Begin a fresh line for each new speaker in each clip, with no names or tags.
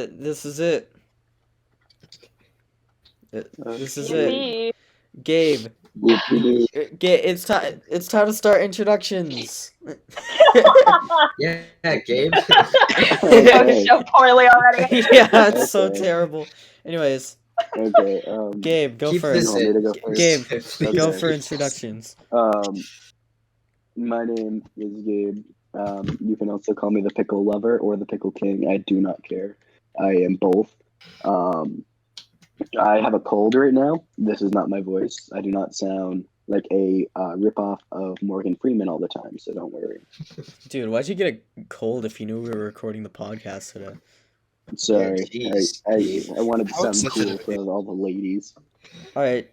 This is it. This is it.
Yippee.
Gabe. It's time. It's time to start introductions.
Yeah, Gabe.
Oh, so poorly already.
Yeah, it's so
Okay.
terrible. Anyways,
Okay.
Gabe, go
Keep
first.
this
You want me to
in.
go first?
Gabe,
Please.
go
Okay.
for introductions.
My name is Gabe. You can also call me the Pickle Lover or the Pickle King. I do not care. I am both. I have a cold right now. This is not my voice. I do not sound like a ripoff of Morgan Freeman all the time, so don't worry.
Dude, why'd you get a cold if you knew we were recording the podcast today?
Sorry.
Yeah, jeez,
I wanted to
How
sound cool
sensitive.
for all the ladies.
Alright.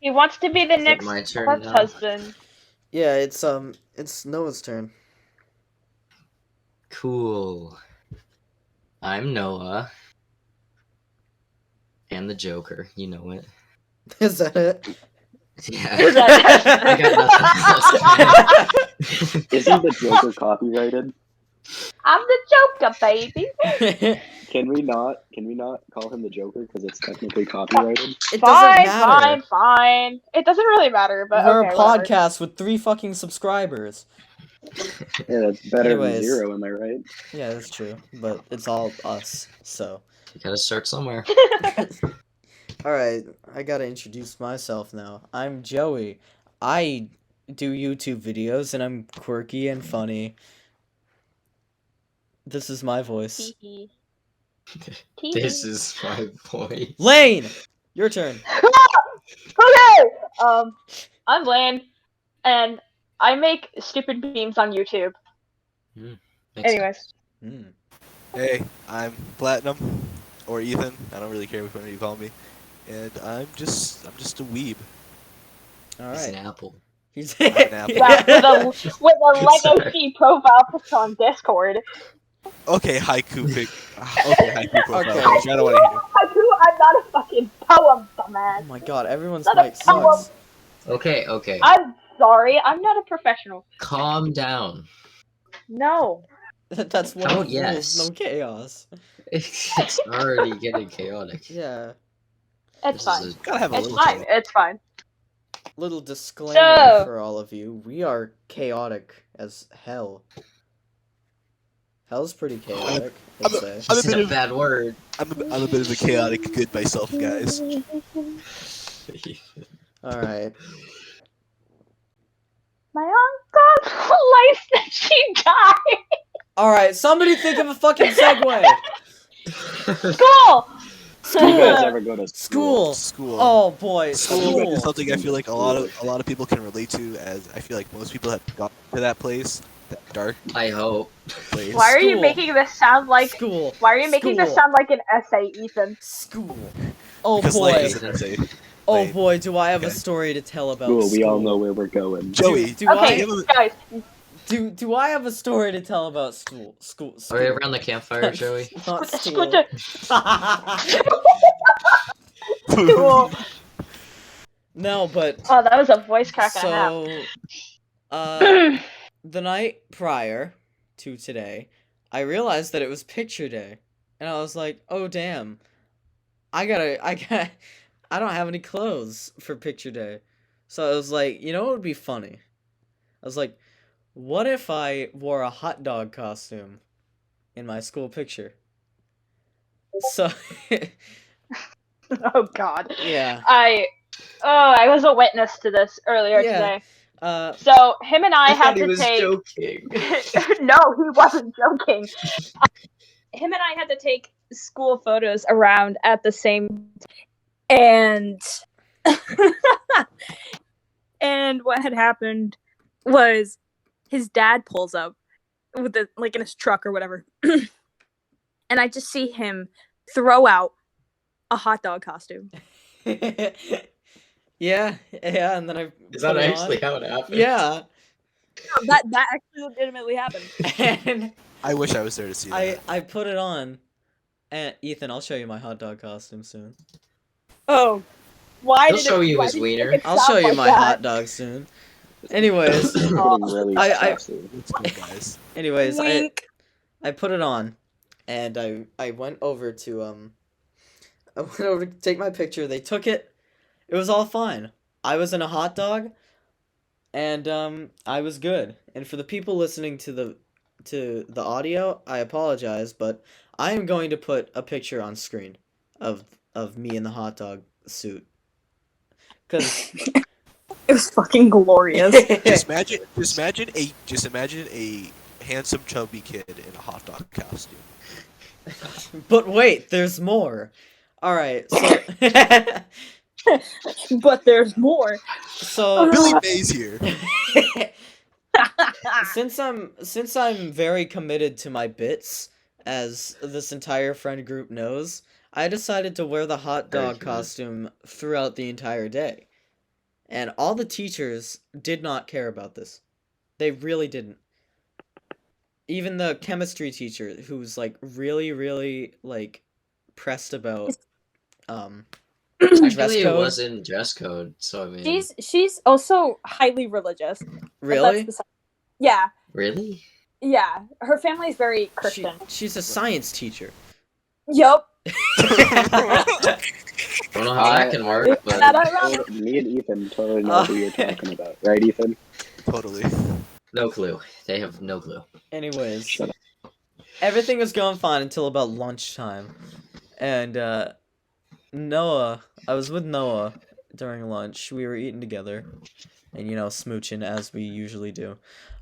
He wants to be the
Is it
next
my turn now?
husband.
Yeah, it's Noah's turn.
Cool. I'm Noah. And the Joker, you know it.
Is that it?
Yeah.
Is that-
I got nothing else.
Isn't the Joker copyrighted?
I'm the Joker, baby.
Can we not call him the Joker because it's technically copyrighted?
It doesn't
Fine,
matter.
fine. It doesn't really matter, but
We're
okay,
a
whatever.
podcast with 3 fucking subscribers.
Yeah, that's better
Anyways.
than 0, am I right?
Yeah, that's true. But it's all us, so.
You gotta start somewhere.
Alright, I gotta introduce myself now. I'm Joey. I do YouTube videos and I'm quirky and funny. This is my voice.
Tee-hee.
This is my voice.
Lane! Your turn.
Okay. I'm Lane, and I make stupid memes on YouTube.
Makes
Anyways,
Hmm.
Hey, I'm Platinum, or Ethan. I don't really care which one you call me, and I'm just a weeb.
It's an
Alright.
apple.
He's
an apple.
yeah, with a Lego C profile picture on Discord.
Okay, haiku pick. Okay, haiku profile.
Okay.
picture. I don't want to hear.
I'm not a fucking poem,
Oh
dumbass.
my god, everyone's
Not a
mic sucks.
Okay.
I'm sorry, I'm not a professional.
Calm down.
No.
That's one
Oh,
of the
yes.
rules, no chaos.
It's already getting chaotic.
Yeah.
It's
This
fine.
is
Gotta have a
It's
little.
fine. It's fine.
Little disclaimer
So-
for all of you. We are chaotic as hell. Hell's pretty chaotic, I'd say.
I'm
This
a
is
bit
a
of-
bad word.
I'm a bit of a chaotic good myself, guys.
Alright.
My uncle likes that she died.
Alright, somebody think of a fucking segue!
School.
Do you guys ever go to
School!
School.
Oh boy,
School is
school!
something I feel like a lot of people can relate to, as I feel like most people have gone to that place, that dark
I hope.
place.
Why are you
School.
making this sound like?
School!
Why are you making this
School.
sound like an essay, Ethan?
School! Oh
Because
boy!
Lane is an essay.
Oh
Lane.
boy, do I have a
Okay.
story to tell about
school? We all
school.
know where we're going.
Joey,
Do
Okay,
I-
guys.
Do I have a story to tell about school? School.
Are we around the campfire, Joey?
Not school.
Scooter. School.
No, but
Oh, that was a voice crack and a half.
so the night prior to today, I realized that it was picture day. And I was like, "Oh damn. I don't have any clothes for picture day." So I was like, "You know what would be funny?" I was like, "What if I wore a hot dog costume in my school picture?" So
Oh God.
yeah.
I was a witness to this earlier
Yeah.
today.
Uh
So him and I had
thought he
to
was
take.
joking.
No, he wasn't joking. Him and I had to take school photos around at the same, and and what had happened was his dad pulls up with the in his truck or whatever, and I just see him throw out a hot dog costume.
yeah, and then I
Is that
put it
actually
on.
how it happened?
Yeah.
That actually legitimately happened.
And
I wish I was there to see that.
I put it on. And Ethan, I'll show you my hot dog costume soon.
Oh, why
He'll
did
show you
why
his
did
wiener.
make it
I'll
sound
show you
like
my
that?
hot dog soon. Anyways,
Getting really
I-
sassy.
It's cool, guys.
anyways,
Wink.
I put it on, and I went over to I went over to take my picture. They took it. It was all fine. I was in a hot dog, and I was good. And for the people listening to the audio, I apologize, but I am going to put a picture on screen of me in the hot dog suit. Cause
It was fucking glorious.
Just imagine a handsome, chubby kid in a hot dog costume.
But wait, there's more. All right, so
But there's more.
so
Billy Mays here.
since I'm very committed to my bits, as this entire friend group knows, I decided to wear the hot
Very
dog
committed.
costume throughout the entire day. And all the teachers did not care about this. They really didn't. Even the chemistry teacher, who's like really, really like pressed about dress
Actually, it
code.
was in dress code, so I mean,
She's also highly religious.
Really?
Yeah,
really?
yeah. Her family's very Christian.
She's a science teacher.
Yup.
Don't know how that can work, but
Oh, me and Ethan totally know who you're talking about, right, Ethan?
Totally.
no clue. They have no clue.
Anyways,
Shut up.
everything was going fine until about lunchtime. And Noah, I was with Noah during lunch. We were eating together and smooching as we usually do.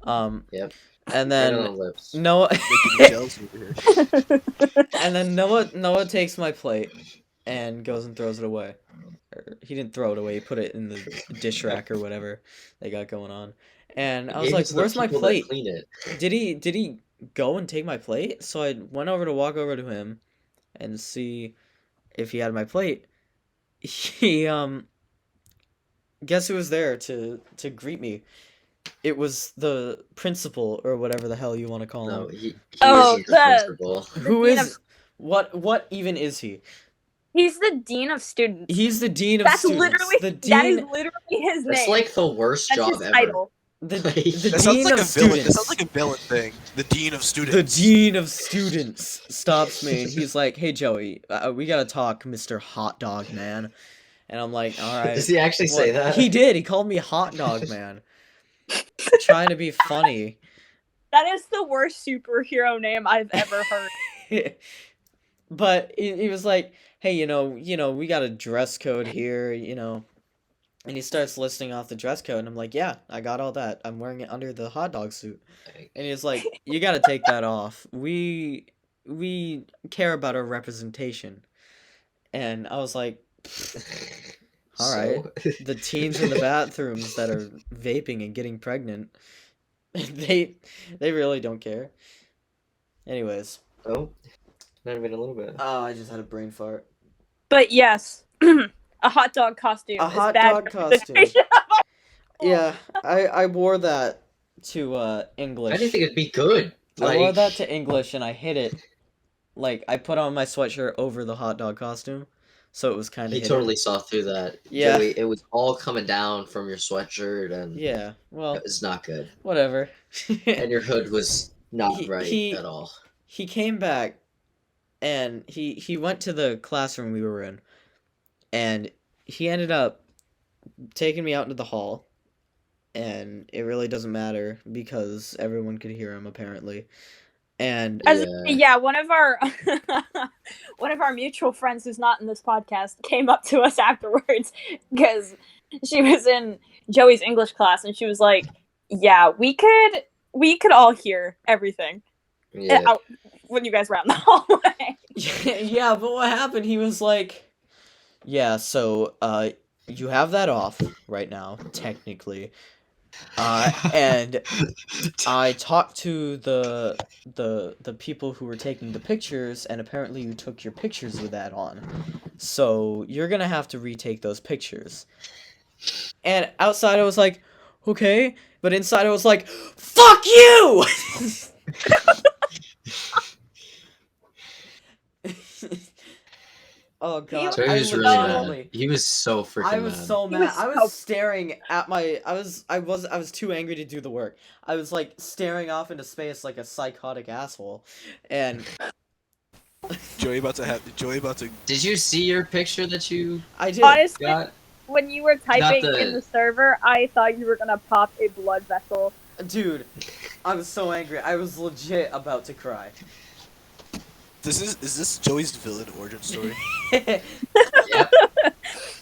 Yep.
And
Right on the
then
lips.
Noah
Making me jealous over here.
and then Noah takes my plate and goes and throws it away. Or, he didn't throw it away. He put it in the dish rack or whatever they got going on. And I was
Gave it
like,
to the
"Where's my
people that
plate?
Clean it.
Did he go and take my plate?" So I went over to walk over to him and see if he had my plate. He guess who was there to greet me? It was the principal or whatever the hell you want to call
No,
him.
he
Oh,
isn't the
the-
principal.
Who
dean
is what even is he?
He's the dean of students.
He's the dean of
That's
students.
literally
The
that is
dean
literally his name.
That's like the worst
That's
job
his
ever.
title.
the
Like-
the
That sounds
dean
like
of
a villain. That
students.
sounds like a villain thing. The dean of
The
students.
dean of students stops me and he's like, "Hey Joey, we gotta talk, Mr. Hot Dog Man." And I'm like, "All right."
Does he actually say
What?
that?
He did. He called me Hot Dog Man, trying to be funny.
That is the worst superhero name I've ever heard.
But he was like, "Hey, we got a dress code here, And he starts listing off the dress code, and I'm like, "Yeah, I got all that. I'm wearing it under the hot dog suit." And he's like, "You got to take that off. We care about our representation." And I was like, all right. The teens in the bathrooms that are vaping and getting pregnant, they really don't care. Anyways,
Oh, not even a little bit.
oh, I just had a brain fart.
But yes, a hot dog costume.
A
is
hot
bad
dog costume.
representation of our
Yeah, I wore that to English.
I didn't think it'd be good.
I wore
Like,
that to English and I hid it. Like, I put on my sweatshirt over the hot dog costume, so it was kind of
he totally saw through that.
Yeah.
Joey, it was all coming down from your sweatshirt, and
Yeah, well,
it was not good.
whatever.
And your hood was not
He-
right
he-
at all.
He came back, and he went to the classroom we were in, and he ended up taking me out into the hall, and it really doesn't matter because everyone could hear him apparently. And
Yeah, one of our one of our mutual friends who's not in this podcast came up to us afterwards because she was in Joey's English class and she was like, "Yeah, we could all hear everything
Yeah.
out when you guys were out in the hallway."
yeah, but what happened? He was like, "Yeah, so you have that off right now, technically." And I talked to the people who were taking the pictures, and apparently you took your pictures with that on. So you're gonna have to retake those pictures. And outside I was like, okay, but inside I was like, fuck you! Oh god,
Joey
I
was really
legitimately-
mad. He was so freaking
I was
mad.
so
He
mad.
was
I was
so-
staring at my. I was too angry to do the work. I was like staring off into space like a psychotic asshole, and
Joey about to.
Did you see your picture that you
I did.
Honestly,
got?
when you were typing
the-
in the server, I thought you were gonna pop a blood vessel.
Dude, I was so angry. I was legit about to cry.
Is this Joey's villain origin story?
Yep.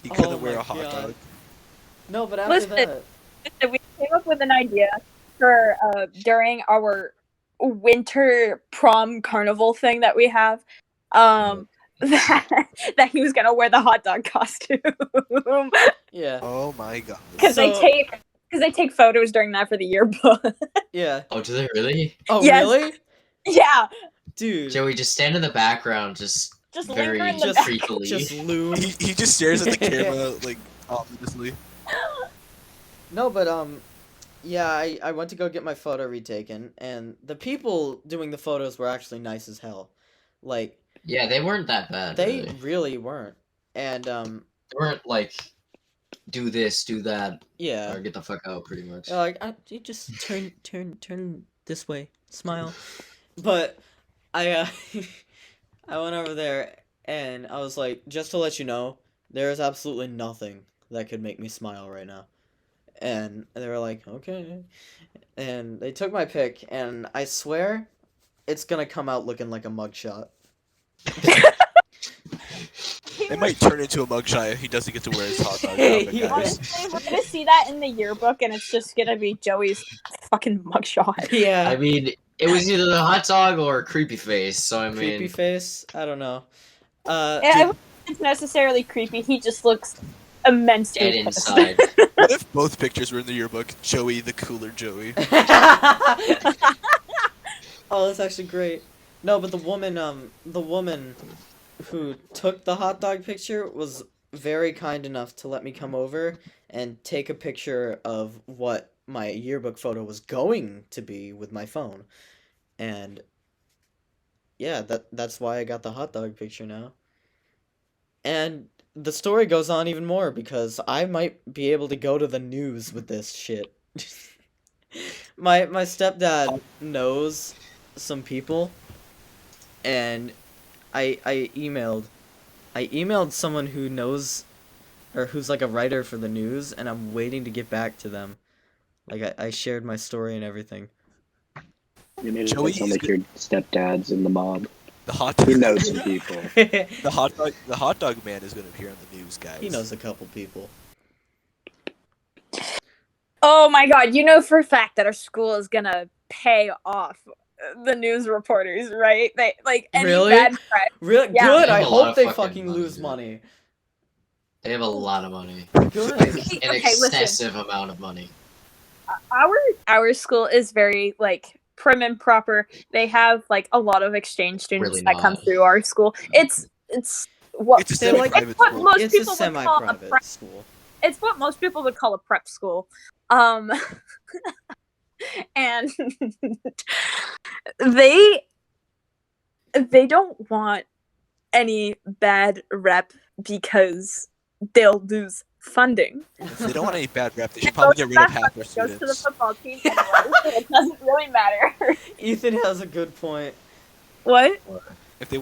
He couldn't
Oh
wear
my
a hot
God.
dog.
No, but after
Listen.
that,
We came up with an idea for during our winter prom carnival thing that we have. That he was gonna wear the hot dog costume
yeah,
Oh my god.
because
So-
they take photos during that for the yearbook.
yeah.
Oh, do they really?
Oh,
Yes.
really?
Yeah,
Dude.
Joey, just stand in the background, just
linger
very
in the
Just-
back.
creepily.
Just loom.
He just stares at the camera like ominously.
No, but yeah, I went to go get my photo retaken, and the people doing the photos were actually nice as hell. Like,
Yeah, they weren't that bad.
they
really.
really weren't. And
They weren't like, do this, do that,
yeah,
or get the fuck out, pretty much.
they're like, you just turn this way, smile. But I I went over there and I was like, just to let you know, there is absolutely nothing that could make me smile right now. And they were like, okay. And they took my pic, and I swear it's gonna come out looking like a mugshot.
It might turn into a mugshot if he doesn't get to wear his hot dog
Hey,
outfit,
yeah.
guys.
Honestly, we're gonna see that in the yearbook, and it's just gonna be Joey's fucking mugshot.
Yeah.
I mean, it was either the hot dog or creepy face, so I mean...
Creepy face? I don't know.
I don't think it's necessarily creepy. He just looks immensely
Dead
pissed.
inside.
What if both pictures were in the yearbook? Joey, the cooler Joey.
Oh, that's actually great. No, but the woman who took the hot dog picture was very kind enough to let me come over and take a picture of what my yearbook photo was going to be with my phone. And yeah, that's why I got the hot dog picture now. And the story goes on even more because I might be able to go to the news with this shit. My stepdad knows some people, and I emailed someone who knows, or who's like a writer for the news, and I'm waiting to get back to them. Like I shared my story and everything.
You made it
Joey
sound
is
like your stepdad's in the mob.
The hot
He
dog.
knows some people.
The hot dog man is gonna appear on the news, guys.
He knows a couple people.
Oh my god, you know for a fact that our school is gonna pay off the news reporters, right? They like any
Really?
bad press.
Really
Yeah.
good.
They
I
have a lot
hope
of
they
fucking
fucking
money,
lose
dude.
money.
They have a lot of money.
Good.
An
Okay, listen.
excessive amount of money.
Our school is very like prim and proper. They have like a lot of exchange students
Really
that come
not.
through our school. It's what
It's a
They're like-
semi-private
what
school.
most
It's a
people would call a
semi-private
prep.
school.
It's what most people would call a prep school. And they don't want any bad rep because they'll lose funding.
If they don't want any bad rep, they should
It
probably
goes
get rid of
back
half their
Goes to the
students.
football team anyway, so it doesn't really matter.
Ethan has a good point.
What?
If they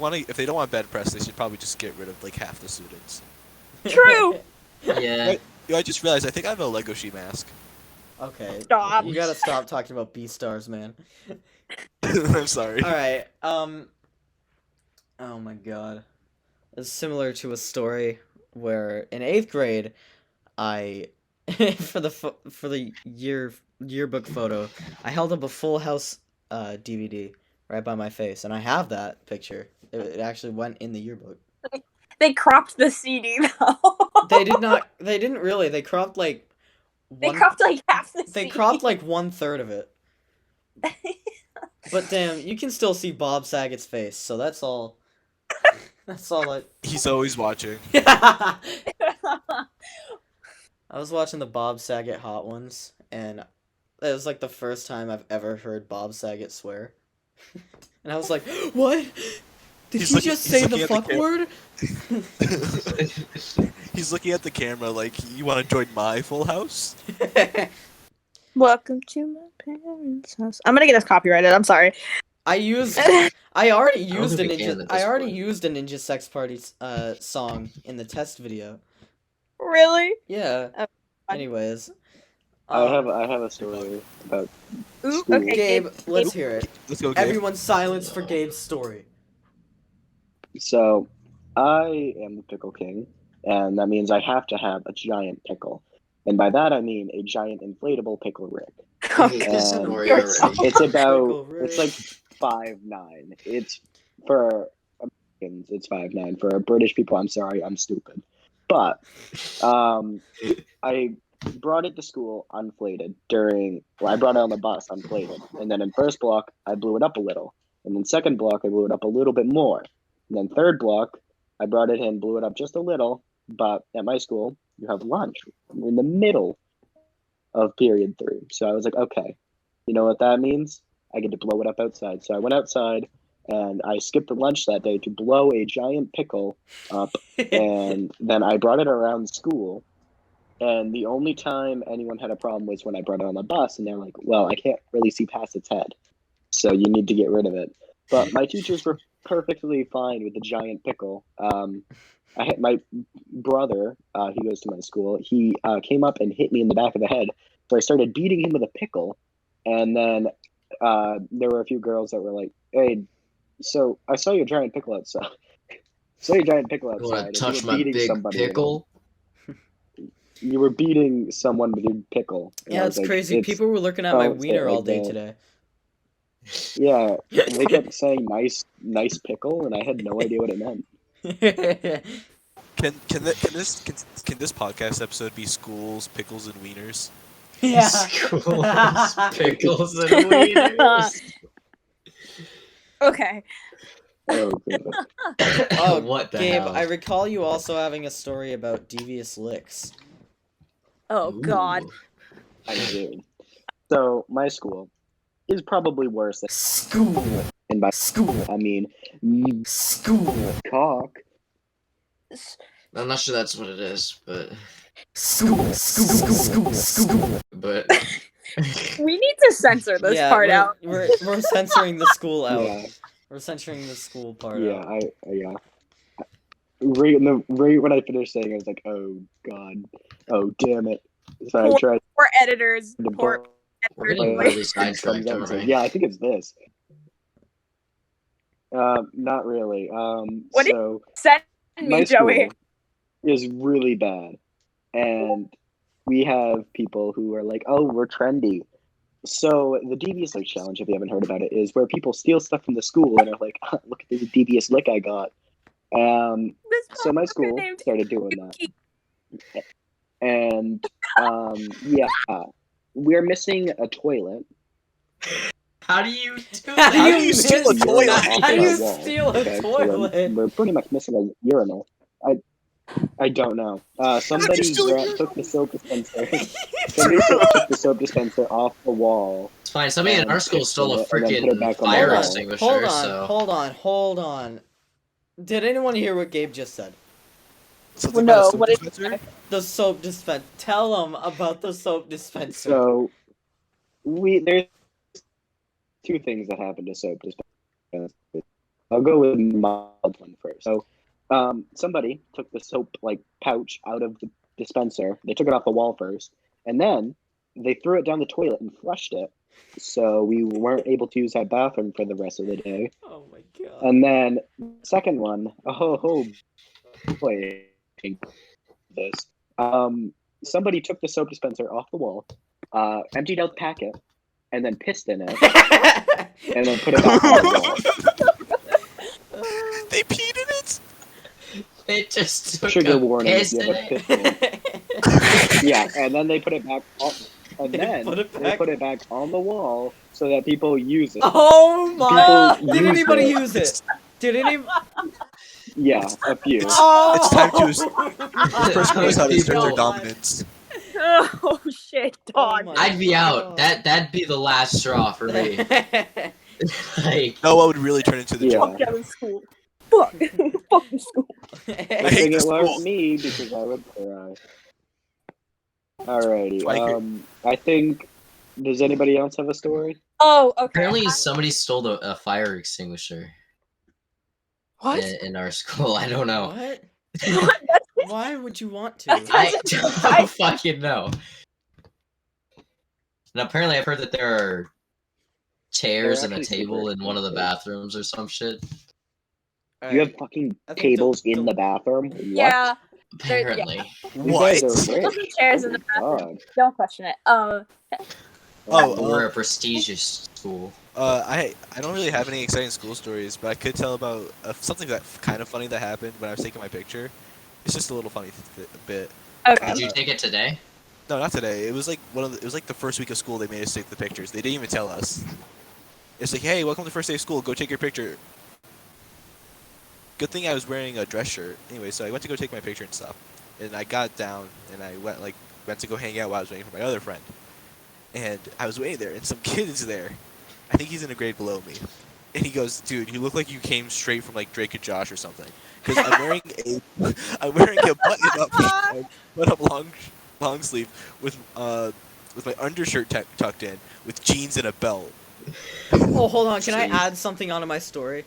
don't want bad press, they should probably just get rid of like half the students.
True.
Yeah.
Yo, I just realized I think I have a Lego She mask.
Okay.
Stop.
You gotta stop talking about B-stars, man.
I'm sorry.
Alright, oh my god. It's similar to a story where in 8th grade, I, for the yearbook photo, I held up a Full House DVD right by my face, and I have that picture. It actually went in the yearbook.
They cropped the CD though.
They didn't really. They cropped like
They cropped like half the
They
CD.
cropped like 1/3 of it. But damn, you can still see Bob Saget's face, so that's all. That's all
He's always watching.
I was watching the Bob Saget Hot Ones, and it was like the first time I've ever heard Bob Saget swear. And I was like, what? Did
He's
he
looking-
just
he's
say
looking
the
at the
fuck word?
He's looking at the camera like, you want to join my Full House?
Welcome to my parents' house. I'm gonna get us copyrighted. I'm sorry.
I already used a
think we can
Ninja.
at this
I already
point.
used a Ninja Sex Party song in the test video.
Really?
Yeah.
Oh, God.
Anyways,
I have a story about
Ooh,
school.
okay,
Gabe, let's hear it.
Let's go, Gabe.
Everyone, silence for Gabe's story.
So, I am the pickle king, and that means I have to have a giant pickle. And by that I mean a giant inflatable pickle Rick.
I hate this
And
story
You're
already.
It's about
Pickle Rick.
it's like 5'9". It's for Americans, it's 5'9". For British people, I'm sorry, I'm stupid. But I brought it to school unflated I brought it on the bus unflated. And then in first block, I blew it up a little. And then second block, I blew it up a little bit more. And then third block, I brought it in, blew it up just a little. But at my school, you have lunch. We're in the middle of period 3. So I was like, okay, you know what that means? I get to blow it up outside. So I went outside and I skipped lunch that day to blow a giant pickle up. And then I brought it around school. And the only time anyone had a problem was when I brought it on the bus. And they're like, well, I can't really see past its head. So you need to get rid of it. But my teachers were perfectly fine with the giant pickle. I had my brother, he goes to my school, he came up and hit me in the back of the head. So I started beating him with a pickle. And then there were a few girls that were like, hey, so I saw your giant pickle outside.
You want to touch
and you were
my
beating
big
somebody.
pickle?
You were beating someone with your pickle. And I
Yeah,
was
it's
like,
crazy. People were looking at my
don't say it
wiener all
like
day
that.
today.
Yeah, they kept saying nice pickle, and I had no idea what it meant.
Can this podcast episode be schools, pickles, and wieners?
Yeah.
Schools, pickles, and wieners.
Okay.
Oh, goodness.
Oh,
What the
Gabe,
hell?
I recall you also having a story about devious licks.
Oh God.
Ooh.
I do. So my school is probably worse than
School.
and by
School.
I mean
School.
cock.
I'm not sure that's what it is, but
School.
but
We need to censor this part out.
We're censoring the school out.
Yeah,
We're censoring the school part
yeah,
out.
yeah. Right when I finished saying, it, I was like, oh god, oh damn it. So I tried
Poor editors.
to
Poor
we're getting
editors.
really
comes
sidetracked,
out and
aren't
says,
we?
yeah, I think it's this. Not really.
What
So
Send
my
me, Joey.
school is really bad, and we have people who are like, oh, we're trendy. So the devious lick challenge, if you haven't heard about it, is where people steal stuff from the school and are like, look at this devious lick I got.
This
So my
motherfucker
school
named
started doing
Yuki.
that, and yeah, we're missing a toilet.
How do you do
How
that?
do you
steal a
miss-
toilet?
How do you
Wall,
steal a
okay? So
toilet?
we're pretty much missing a urinal. I don't know. Somebody took the soap dispenser. Somebody took the soap dispenser off the wall.
It's fine. Somebody in our school stole a
and then put it
freaking
back on the
fire
wall.
extinguisher.
Hold on,
so
hold on. Did anyone hear what Gabe just said?
Something
No,
about a soap
what did-
dispenser?
The soap dispenser. Tell them about the soap dispenser.
So there's two things that happened to soap dispensers. I'll go with the mild one first. So somebody took the soap pouch out of the dispenser. They took it off the wall first, and then they threw it down the toilet and flushed it. So we weren't able to use that bathroom for the rest of the day.
Oh my god.
And then second one, oh boy, this. Somebody took the soap dispenser off the wall, emptied out the packet, and then pissed in it, and then put it back on the wall.
They peed in it.
it just took
Trigger
a
warning
piss
if you
in
have a
it.
piss in. Yeah, and then they put it back on, and
They
then
put it
they
back-
put it back on the wall so that people use it.
Oh my!
People
Did
use
anybody
it.
use it? Did any?
Yeah, a few.
It's time to
Oh
The person knows how to assert their
People-
dominance.
Oh shit, dog.
my
I'd be
God.
out. That'd be the last straw for me. Like,
No, what would really turn into the
Yeah.
joke?
Fuck out of school. Fuck. Fuck the school.
I
hate
think
this
it was
school.
me because I would cry. Alrighty.
Spiker.
I think. Does anybody else have a story?
Oh, okay.
Apparently, somebody stole a fire extinguisher
What?
in our school. I don't know.
What?
That's-
Why would you want to?
That's-
I don't fucking know. And apparently, I've heard that there are chairs
They're
and a
actually
table
super
in one of the
expensive.
bathrooms or some shit.
You have fucking
I think
tables in the bathroom? What?
Yeah.
Apparently.
You guys are
What?
rich.
Tables and chairs
Oh
in the
my
bathroom.
God.
Don't question it.
Oh,
We're a prestigious school.
I don't really have any exciting school stories, but I could tell about something that kind of funny that happened when I was taking my picture. It's just a little funny bit.
Okay.
Did you take it today?
No, not today. It was like it was like the first week of school. They made us take the pictures. They didn't even tell us. It's like, hey, welcome to the first day of school. Go take your picture. Good thing I was wearing a dress shirt. Anyway, so I went to go take my picture and stuff, and I got down and I went to go hang out while I was waiting for my other friend. And I was waiting there, and some kid is there. I think he's in a grade below me. And he goes, dude, you look like you came straight from like Drake and Josh or something. Because I'm wearing a button-up long sleeve with my undershirt tucked in, with jeans and a belt.
Oh, hold on. Can I
Sweet.
add something onto my story?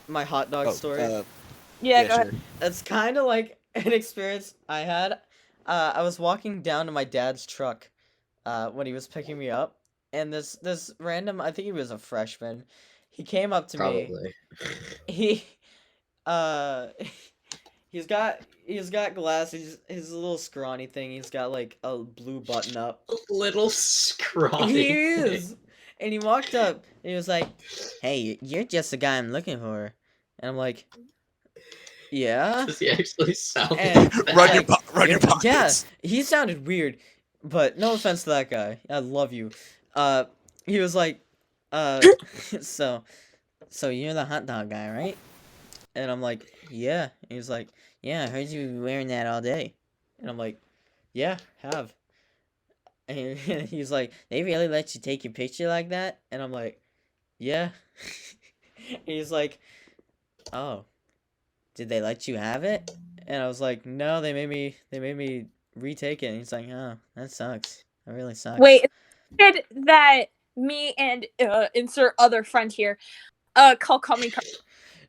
My hot dog story.
Yeah, go
sure.
ahead.
It's kind of like an experience I had. I was walking down to my dad's truck when he was picking me up, and this random, I think he was a freshman, he came up to me.
Probably.
He uh he's got glasses. He's a little scrawny thing. He's got like a blue button up.
Little scrawny.
He is. And he walked up and he was like, "Hey, you're just the guy I'm looking for." And I'm like, "Yeah."
Does he actually sound
And-
like that?
Run your pockets.
Yeah, he sounded weird, but no offense to that guy. I love you. He was like, so you're the hot dog guy, right? And I'm like, yeah. He was like, yeah, I heard you were wearing that all day. And I'm like, yeah, have. And he's like, they really let you take your picture like that? And I'm like, yeah. He's like, oh, did they let you have it? And I was like, no, they made me retake it. And he's like, oh, that sucks. That really sucks.
Wait, said that me and insert other friend here call me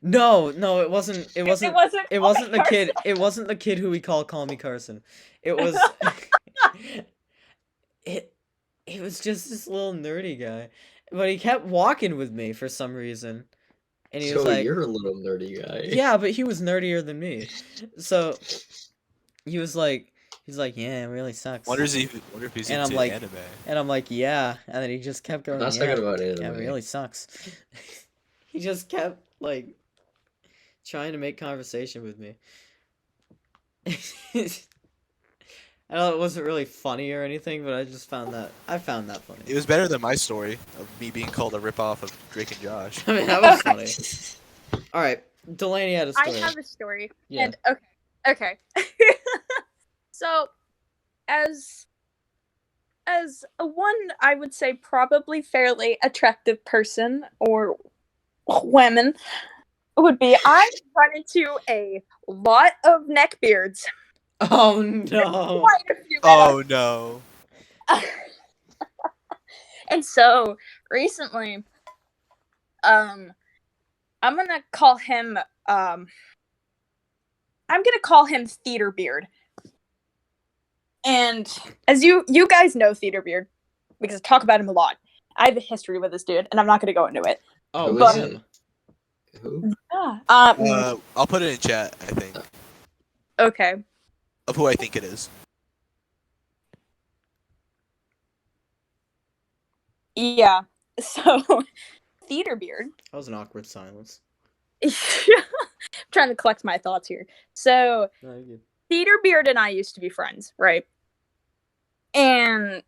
No, it wasn't. It wasn't the kid.
Carson.
It wasn't the kid who we call me Carson. It was. It was just this little nerdy guy, but he kept walking with me for some reason, and he was
So
like,
you're a little nerdy guy.
"Yeah, but he was nerdier than me." So he was like, "He's like, yeah, it really sucks."
Wonder if he's
And I'm
into
like-
anime.
And I'm like, "Yeah," and then he just kept going.
Not
Yeah,
talking about anime.
yeah, it really sucks. He just kept like trying to make conversation with me. I know it wasn't really funny or anything, but I found that funny.
It was better than my story of me being called a ripoff of Drake and Josh.
I mean, that was funny. All right, Delaney had a
I
story.
have a story.
Yeah.
And okay. So, as a one, I would say probably fairly attractive person or women would be, I run into a lot of neckbeards.
Oh no!
Quite a few.
Oh no.
And so recently, I'm gonna call him Theater Beard. And as you guys know Theater Beard, because I talk about him a lot. I have a history with this dude, and I'm not gonna go into it.
Oh,
Who
but-
is it? Who?
I'll put it in chat, I think,
Okay.
of who I think it is.
Yeah. So Theater Beard.
that was an awkward silence.
I'm trying to collect my thoughts here. So
No, you're good.
Theater Beard and I used to be friends, right? And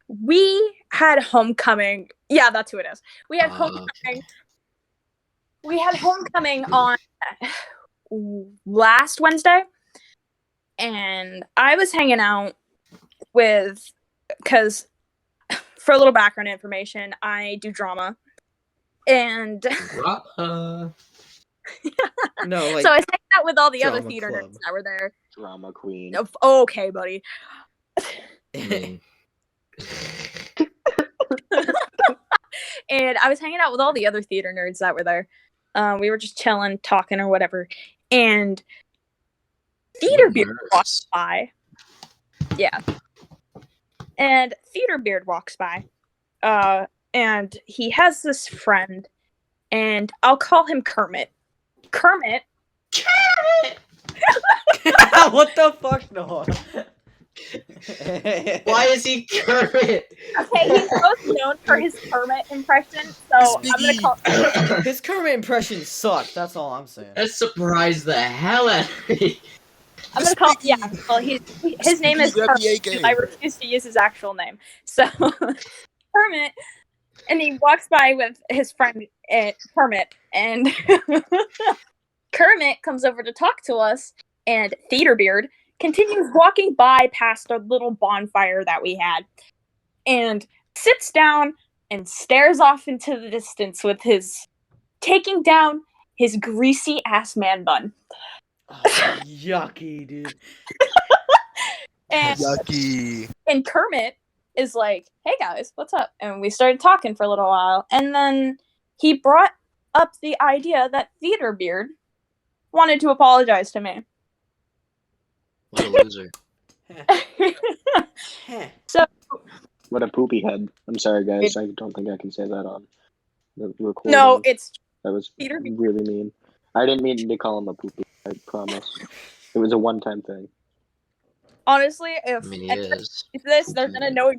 we had homecoming. Yeah, that's who it is. We had homecoming.
Okay.
We had homecoming on last Wednesday, and I was hanging out with, because for a little background information, I do drama, and
Drama.
No, like
so I was hanging out with all the other
drama
theater
club.
nerds that were there.
Drama queen.
Okay, buddy.
I mean,
And I was hanging out with all the other theater nerds that were there. We were just chilling, talking or whatever. And Theater Beard walks by. Yeah. And Theater Beard walks by. And he has this friend, and I'll call him Kermit. Kermit.
What the fuck, no?
Why is he Kermit?
Okay, he's most known for his Kermit impression, so I'm gonna call.
His Kermit impressions suck. That's all I'm saying.
That surprised the hell out of me.
I'm gonna call. Yeah, well, his name is Kermit. I refuse to use his actual name. So Kermit, and he walks by with his friend Kermit, and Kermit comes over to talk to us, and Theater Beard continues walking by past a little bonfire that we had, and sits down and stares off into the distance with taking down his greasy ass man bun.
Oh, yucky, dude.
And,
Yucky.
and Kermit is like, "Hey guys, what's up?" And we started talking for a little while, and then he brought up the idea that Theater Beard wanted to apologize to me.
What a loser.
So
What a poopy head. I'm sorry, guys. I don't think I can say that on the recording.
no, it's
That was
Theater Beard.
really mean. I didn't mean to call him a poopy. I promise. It was a one-time thing.
Honestly,
I
if
mean, he
anybody
is.
sees this, they're gonna know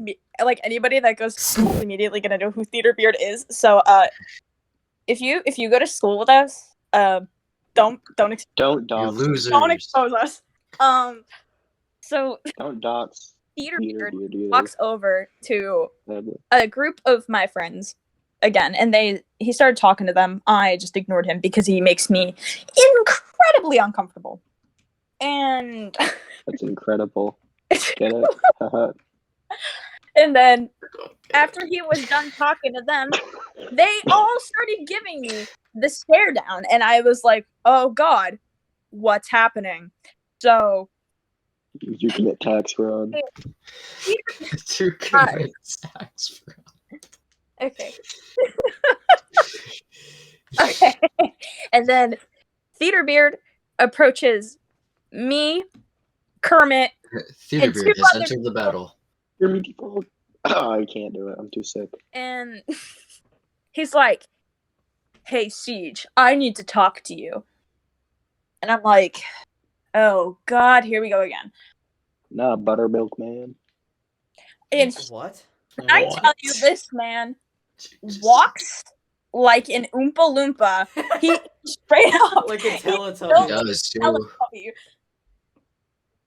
like anybody that goes to school is immediately gonna know who Theater Beard is. So if you go to school with us, don't
Don't
You
dox.
losers.
don't expose us. So
Don't dox.
Theater
Peter,
Beard
dude,
walks over to
either.
a group of my friends again, and he started talking to them. I just ignored him because he makes me incredibly uncomfortable. And
That's incredible. Get it? Haha.
and then after he was done talking to them, they all started giving me the stare down, and I was like, "Oh God, what's happening?" So
You commit tax fraud.
Two Kermit sacks.
okay, okay, and then Theater Beard approaches me, Kermit,
Theater
And
Beard
two
has
other
entered the battle.
Hear me, people. Oh, I can't do it. I'm too sick.
and he's like, "Hey, Siege, I need to talk to you." And I'm like, "Oh God, here we go again."
Nah, buttermilk man.
And
What?
I tell you, this man walks like an Oompa Loompa. He straight up
Like a
He
Teletubby.
does too.
Teletubby.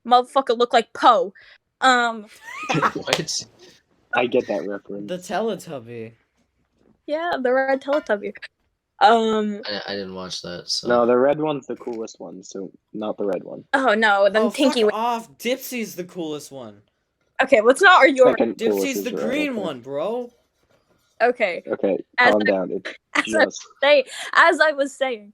Motherfucker look like Poe.
What?
I get that reference.
The Teletubby.
Yeah, the red Teletubby.
I didn't watch that. So.
No, the red one's the coolest one, so not the red one.
Oh no, then
Oh,
Tinky.
fuck off. Dipsy's the coolest one.
Okay, let's not argue over.
Second coolest
Dipsy's
is
the
red,
green
okay.
one, bro.
Okay,
Okay,
As
calm
I-
down. It's
as
just
as I was saying,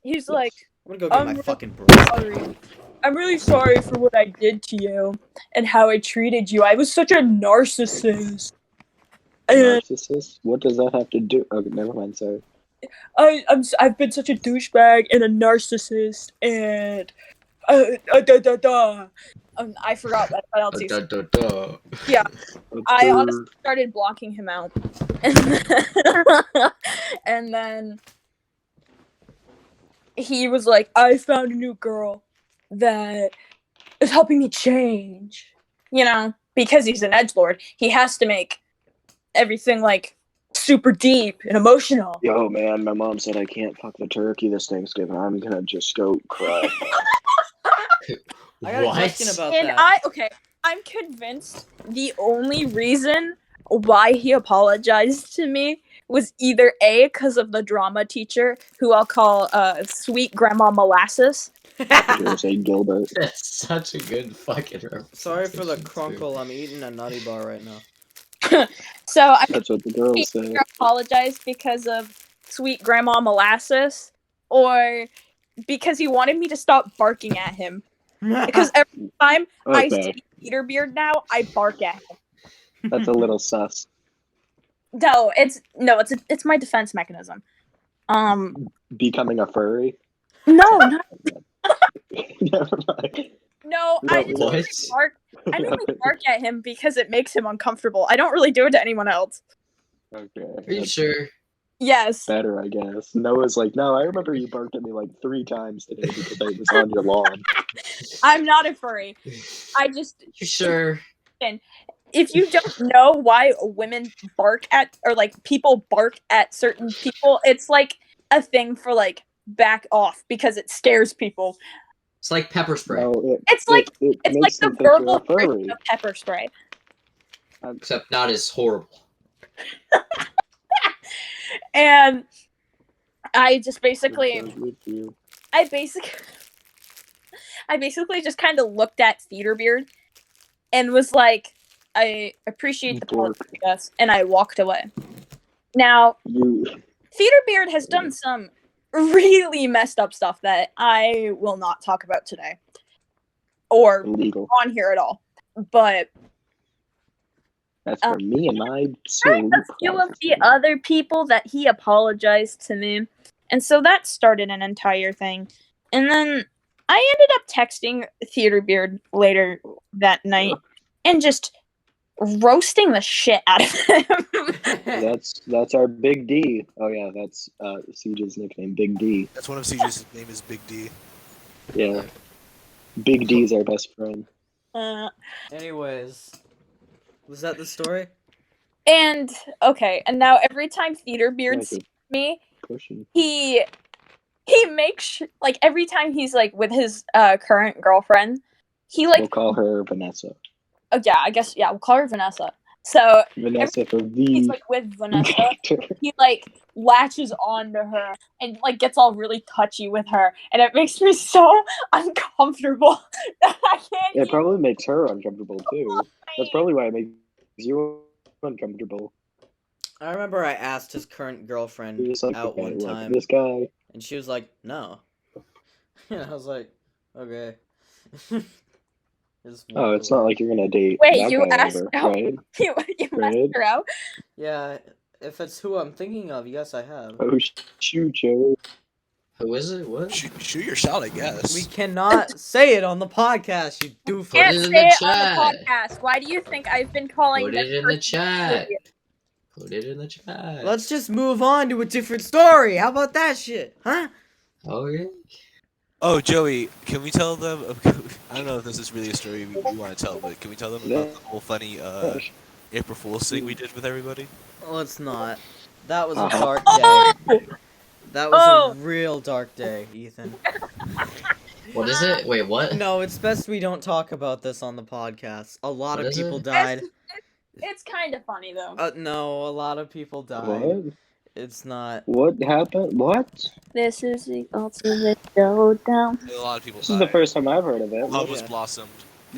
he's like,
I'm gonna go get my
really
fucking bro.
sorry. I'm really sorry for what I did to you and how I treated you. I was such a narcissist. And
narcissist. What does that have to do? Okay, never mind. Sorry.
I've been such a douchebag and a narcissist and I forgot what else he said. I honestly started blocking him out, and then he was like, "I found a new girl that is helping me change." You know, because he's an edgelord, he has to make everything like super deep and emotional.
Yo, man, my mom said I can't fuck the turkey this Thanksgiving. I'm gonna just go cry.
I got a
What?
question about
And
that.
I'm convinced the only reason why he apologized to me was either A, because of the drama teacher, who I'll call Sweet Grandma Molasses.
You were saying Gilbert.
That's such a good fucking reference.
Sorry for the crunkle. I'm eating a nutty bar right now.
So I'm
That's what the girls say.
either apologize because of Sweet Grandma Molasses, or because he wanted me to stop barking at him. Because every time I
Okay,
see Peter Beard now, I bark at him.
that's a little sus.
it's my defense mechanism.
Becoming a furry?
No, no,
Never mind.
no.
We
I
don't- we
just
don't-
mainly bark. I mainly bark at him because it makes him uncomfortable. I don't really do it to anyone else.
Okay.
Are you
That's
sure?
Yes.
better, I guess. Noah's like, no, I remember you barked at me like 3 times today because I was on your lawn.
I'm not a furry. I just
You sure?
if you don't know why women bark at or like people bark at certain people, it's like a thing for like back off because it scares people.
It's like pepper spray,
No,
It's like
it
it's like
makes
the
them think you're
verbal
a furry.
version of pepper spray.
except not as horrible.
And I just basically
It goes with you.
I basically just kind of looked at Theaterbeard and was like, I appreciate the
Dork.
apology, I guess, and I walked away. Now,
You
Theaterbeard has done some really messed up stuff that I will not talk about today or
illegal.
on here at all. But
That's for me and my
and
soul.
a few of the other people that he apologized to me. And so that started an entire thing. And then I ended up texting Theaterbeard later that night and just roasting the shit out of him.
That's our Big D. Oh yeah, that's Siege's nickname, Big D.
That's one of CJ's name is Big D.
Yeah, Big D's our best friend.
Anyways, was that the story?
And okay, and now every time Theaterbeard
Like
sees
a
me,
cushion.
he makes like every time he's like with his current girlfriend, he like
We'll call her Vanessa.
oh yeah, I guess yeah, we'll call her Vanessa. So
Vanessa for
he's
the.
like with Vanessa, he like latches onto her and like gets all really touchy with her, and it makes me so uncomfortable that I can't.
It
even
probably makes her uncomfortable too. That's
breathe.
probably why it makes you uncomfortable.
I remember I asked his current girlfriend
You're just like,
out
okay,
one
look,
time,
this guy.
and she was like, "No." And I was like, "Okay." Just
Oh,
walked
it's not
away.
like you're gonna date
Wait,
that
you
guy
asked
ever,
out?
right?
You
Right.
asked her out?
Yeah, if it's who I'm thinking of, yes, I have.
Oh shoot, Joe.
Who is it? What?
Shoot your shot, I guess.
We cannot say it on the podcast, you doofus.
Can't
it in
say
the
it on
chat.
the podcast. Why do you think I've been calling
Put
this
it in the
person
chat.
idiot?
Put it in the chat.
Let's just move on to a different story. How about that shit? Huh?
Okay.
Oh, Joey, can we tell them? I don't know if this is really a story we want to tell, but can we tell them about the whole funny April Fool's thing we did with everybody?
Let's not. That was a
Uh-huh.
dark
Oh!
day. That was
Oh!
a real dark day, Ethan.
What is it? Wait, what?
No, it's best we don't talk about this on the podcast. A lot
What
of
is
people
it?
died.
It's kind of funny though.
No, a lot of people died.
What?
It's not.
What happened? What?
This is the ultimate showdown.
A lot of people
This is the
died.
first time I've heard of it.
Love was
Yeah.
blossomed.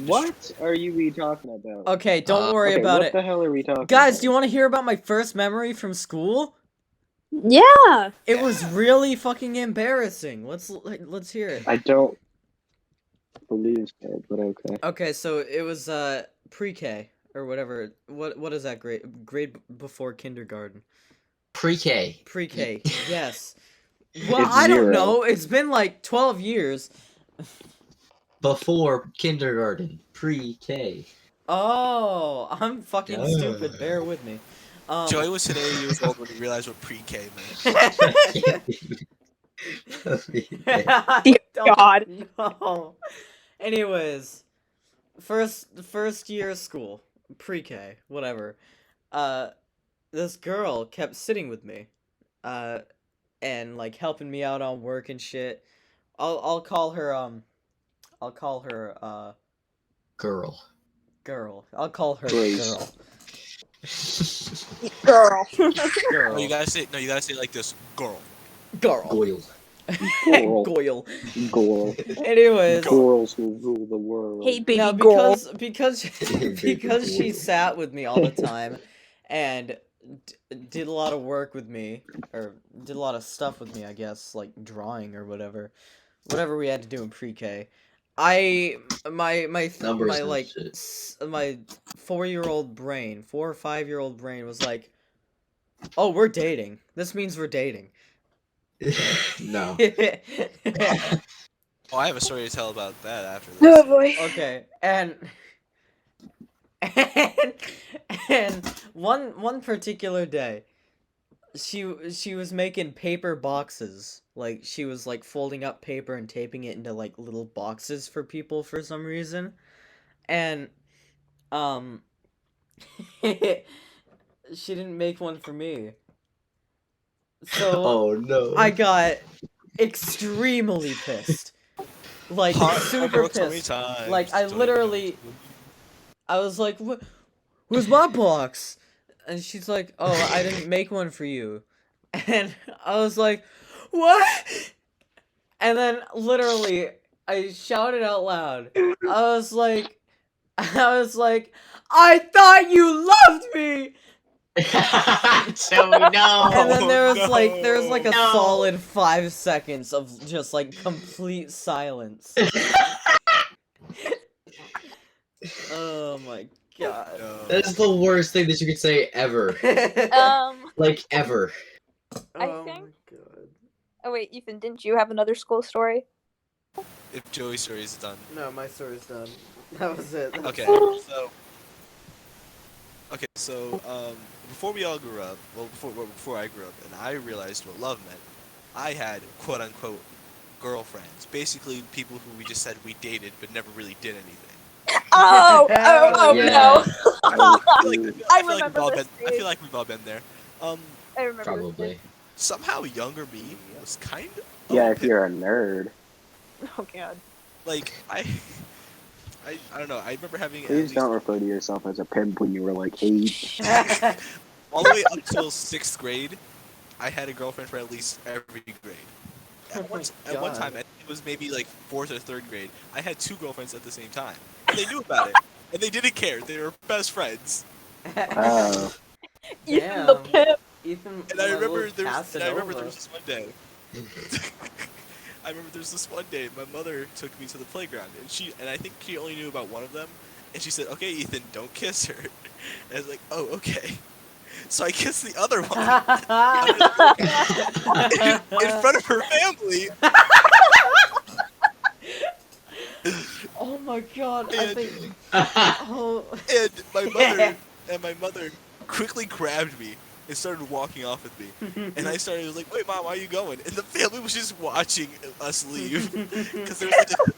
What are we talking about?
Okay, don't worry
Okay,
about
what
it.
the hell are we talking
Guys,
about?
do you want to hear about my first memory from school?
Yeah.
It was really fucking embarrassing. Let's hear it.
I don't believe so, but okay.
Okay, so it was pre-K or whatever. What is that grade before kindergarten?
Pre-K.
Pre-K. Yes. Well,
It's
I don't
0.
know. It's been like 12 years.
Before kindergarten. Pre-K.
Oh, I'm fucking
Duh.
stupid. Bear with me.
Joey was today years old when he realized what pre-K meant.
God.
No. Anyways, first year of school, pre-K, whatever. This girl kept sitting with me, and like helping me out on work and shit. I'll call her
Girl.
girl. I'll call her
Grace.
girl.
Girl.
Girl.
No, you gotta say it like this, girl.
Girl.
Goyle.
Goyle.
Goyle.
Goyle.
Anyways.
Girls will rule the world.
Hey, baby
Now,
girl.
because she sat with me all the time, and did a lot of work with me, or did a lot of stuff with me, I guess, like drawing or whatever we had to do in pre-K. My
Numbers and
like
shit.
my 4 or 5 year old brain was like, Oh, we're dating. This means we're dating.
No.
Oh, I have a story to tell about that after
Oh
this.
boy.
Okay, and and one particular day, she was making paper boxes. Like she was like folding up paper and taping it into like little boxes for people for some reason. And um she didn't make one for me. So
Oh no.
I got extremely pissed. Like super
Heartbroke so many
pissed.
times,
Like I
till you know
literally
it's-
I was like, where's my box? And she's like, oh, I didn't make one for you. And I was like, what? And then literally, I shouted out loud. I was like, I thought you loved me.
So no.
And then there was
no.
like a
No.
solid 5 seconds of just like complete silence. Oh my god.
No.
That is the worst thing that you could say ever. Like ever.
I
Oh
think-
my god.
Oh wait, Ethan, didn't you have another school story?
If Joey's story is done.
No, my story's done. That was it.
Okay, so before we all grew up, well, before I grew up, and I realized what love meant, I had quote unquote girlfriends, basically people who we just said we dated but never really did anything.
Oh
Yeah.
no! I
feel like
remember
we've all
this
been, I feel like we've all been there.
I remember.
Probably.
Somehow younger me was kind of
Yeah, if you're a nerd.
Oh god.
like I don't know. I remember having at
Please
least
don't refer to yourself as a pimp when you were like 8.
all the way up till 6th grade. I had a girlfriend for at least every grade.
Oh my
At one
God.
time, it was maybe like 4th or 3rd grade. I had 2 girlfriends at the same time, and they knew about it, and they didn't care. They were best friends.
Oh.
Ethan the
Damn.
pimp.
Ethan,
And I
my
remember
little
there was
Casanova.
this one day. I remember there was this one day. My mother took me to the playground, and I think she only knew about one of them. And she said, "Okay, Ethan, don't kiss her." And I was like, "Oh, okay." So I kissed the other one in front of her family.
Oh my god, I
And-
think. Oh.
And my mother quickly grabbed me and started walking off with me. And I started like, "Wait, Mom, why are you going?" And the family was just watching us leave because there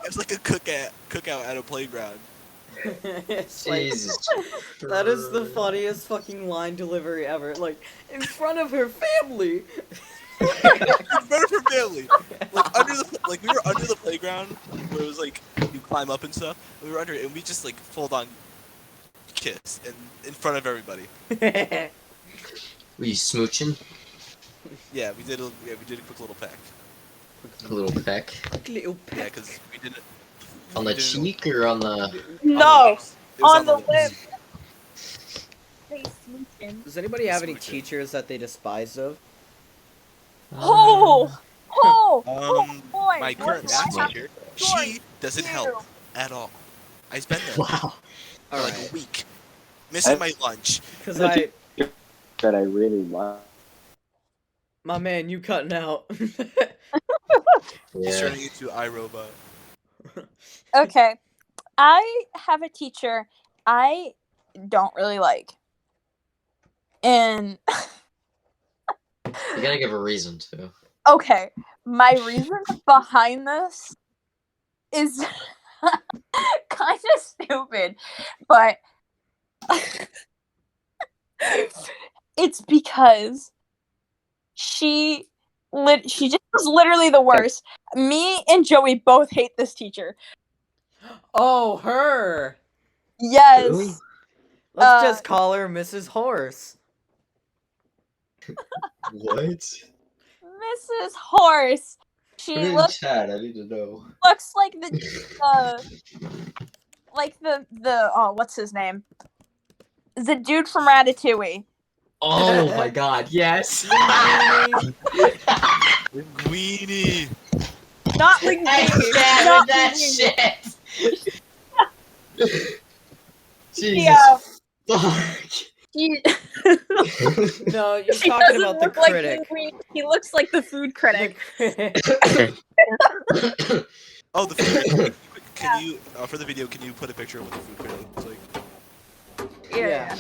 was like a cookout at a playground.
It's like,
Jesus.
that is the funniest fucking line delivery ever. Like, in front of her family.
In front of her family, like we were under the playground where it was like you climb up and stuff. We were under it, and we just like full on kiss in front of everybody.
Were you smooching?
Yeah, we did a quick little peck.
A little peck.
Little
Yeah,
peck.
because we didn't.
On the cheek or on the...
No,
It was
on the
lips.
lip. Hey, smooching.
Does anybody have any
Smooching.
teachers that they despise of?
Oh, boy.
My current
What's
math
that?
teacher,
Story
she doesn't
two.
help at all. I spent there
Wow.
for like a week, missing my lunch.
Because
That I really love.
my man, you cutting out.
He's
Yeah.
turning into iRobot.
Okay, I have a teacher I don't really like, and
You gotta give a reason to.
okay, my reason behind this is kind of stupid, but it's because she just was literally the worst. Me and Joey both hate this teacher.
Oh, her.
Yes.
Who?
Let's just call her Mrs. Horse.
What?
Mrs. Horse. She
Put it in
looks
chat, I need to know.
like the oh, what's his name? The dude from Ratatouille.
Oh my god, yes!
Weenie.
Not
I
Linguini.
stand
Not
with that
Linguini.
shit! Jesus
Yeah.
fuck.
He,
No, you're
he
talking
doesn't
about the
look like
critic.
he looks like the food
The
critic.
critic.
Oh, the food critic. Can you, for the video, can you put a picture of what the food critic looks like?
Yeah.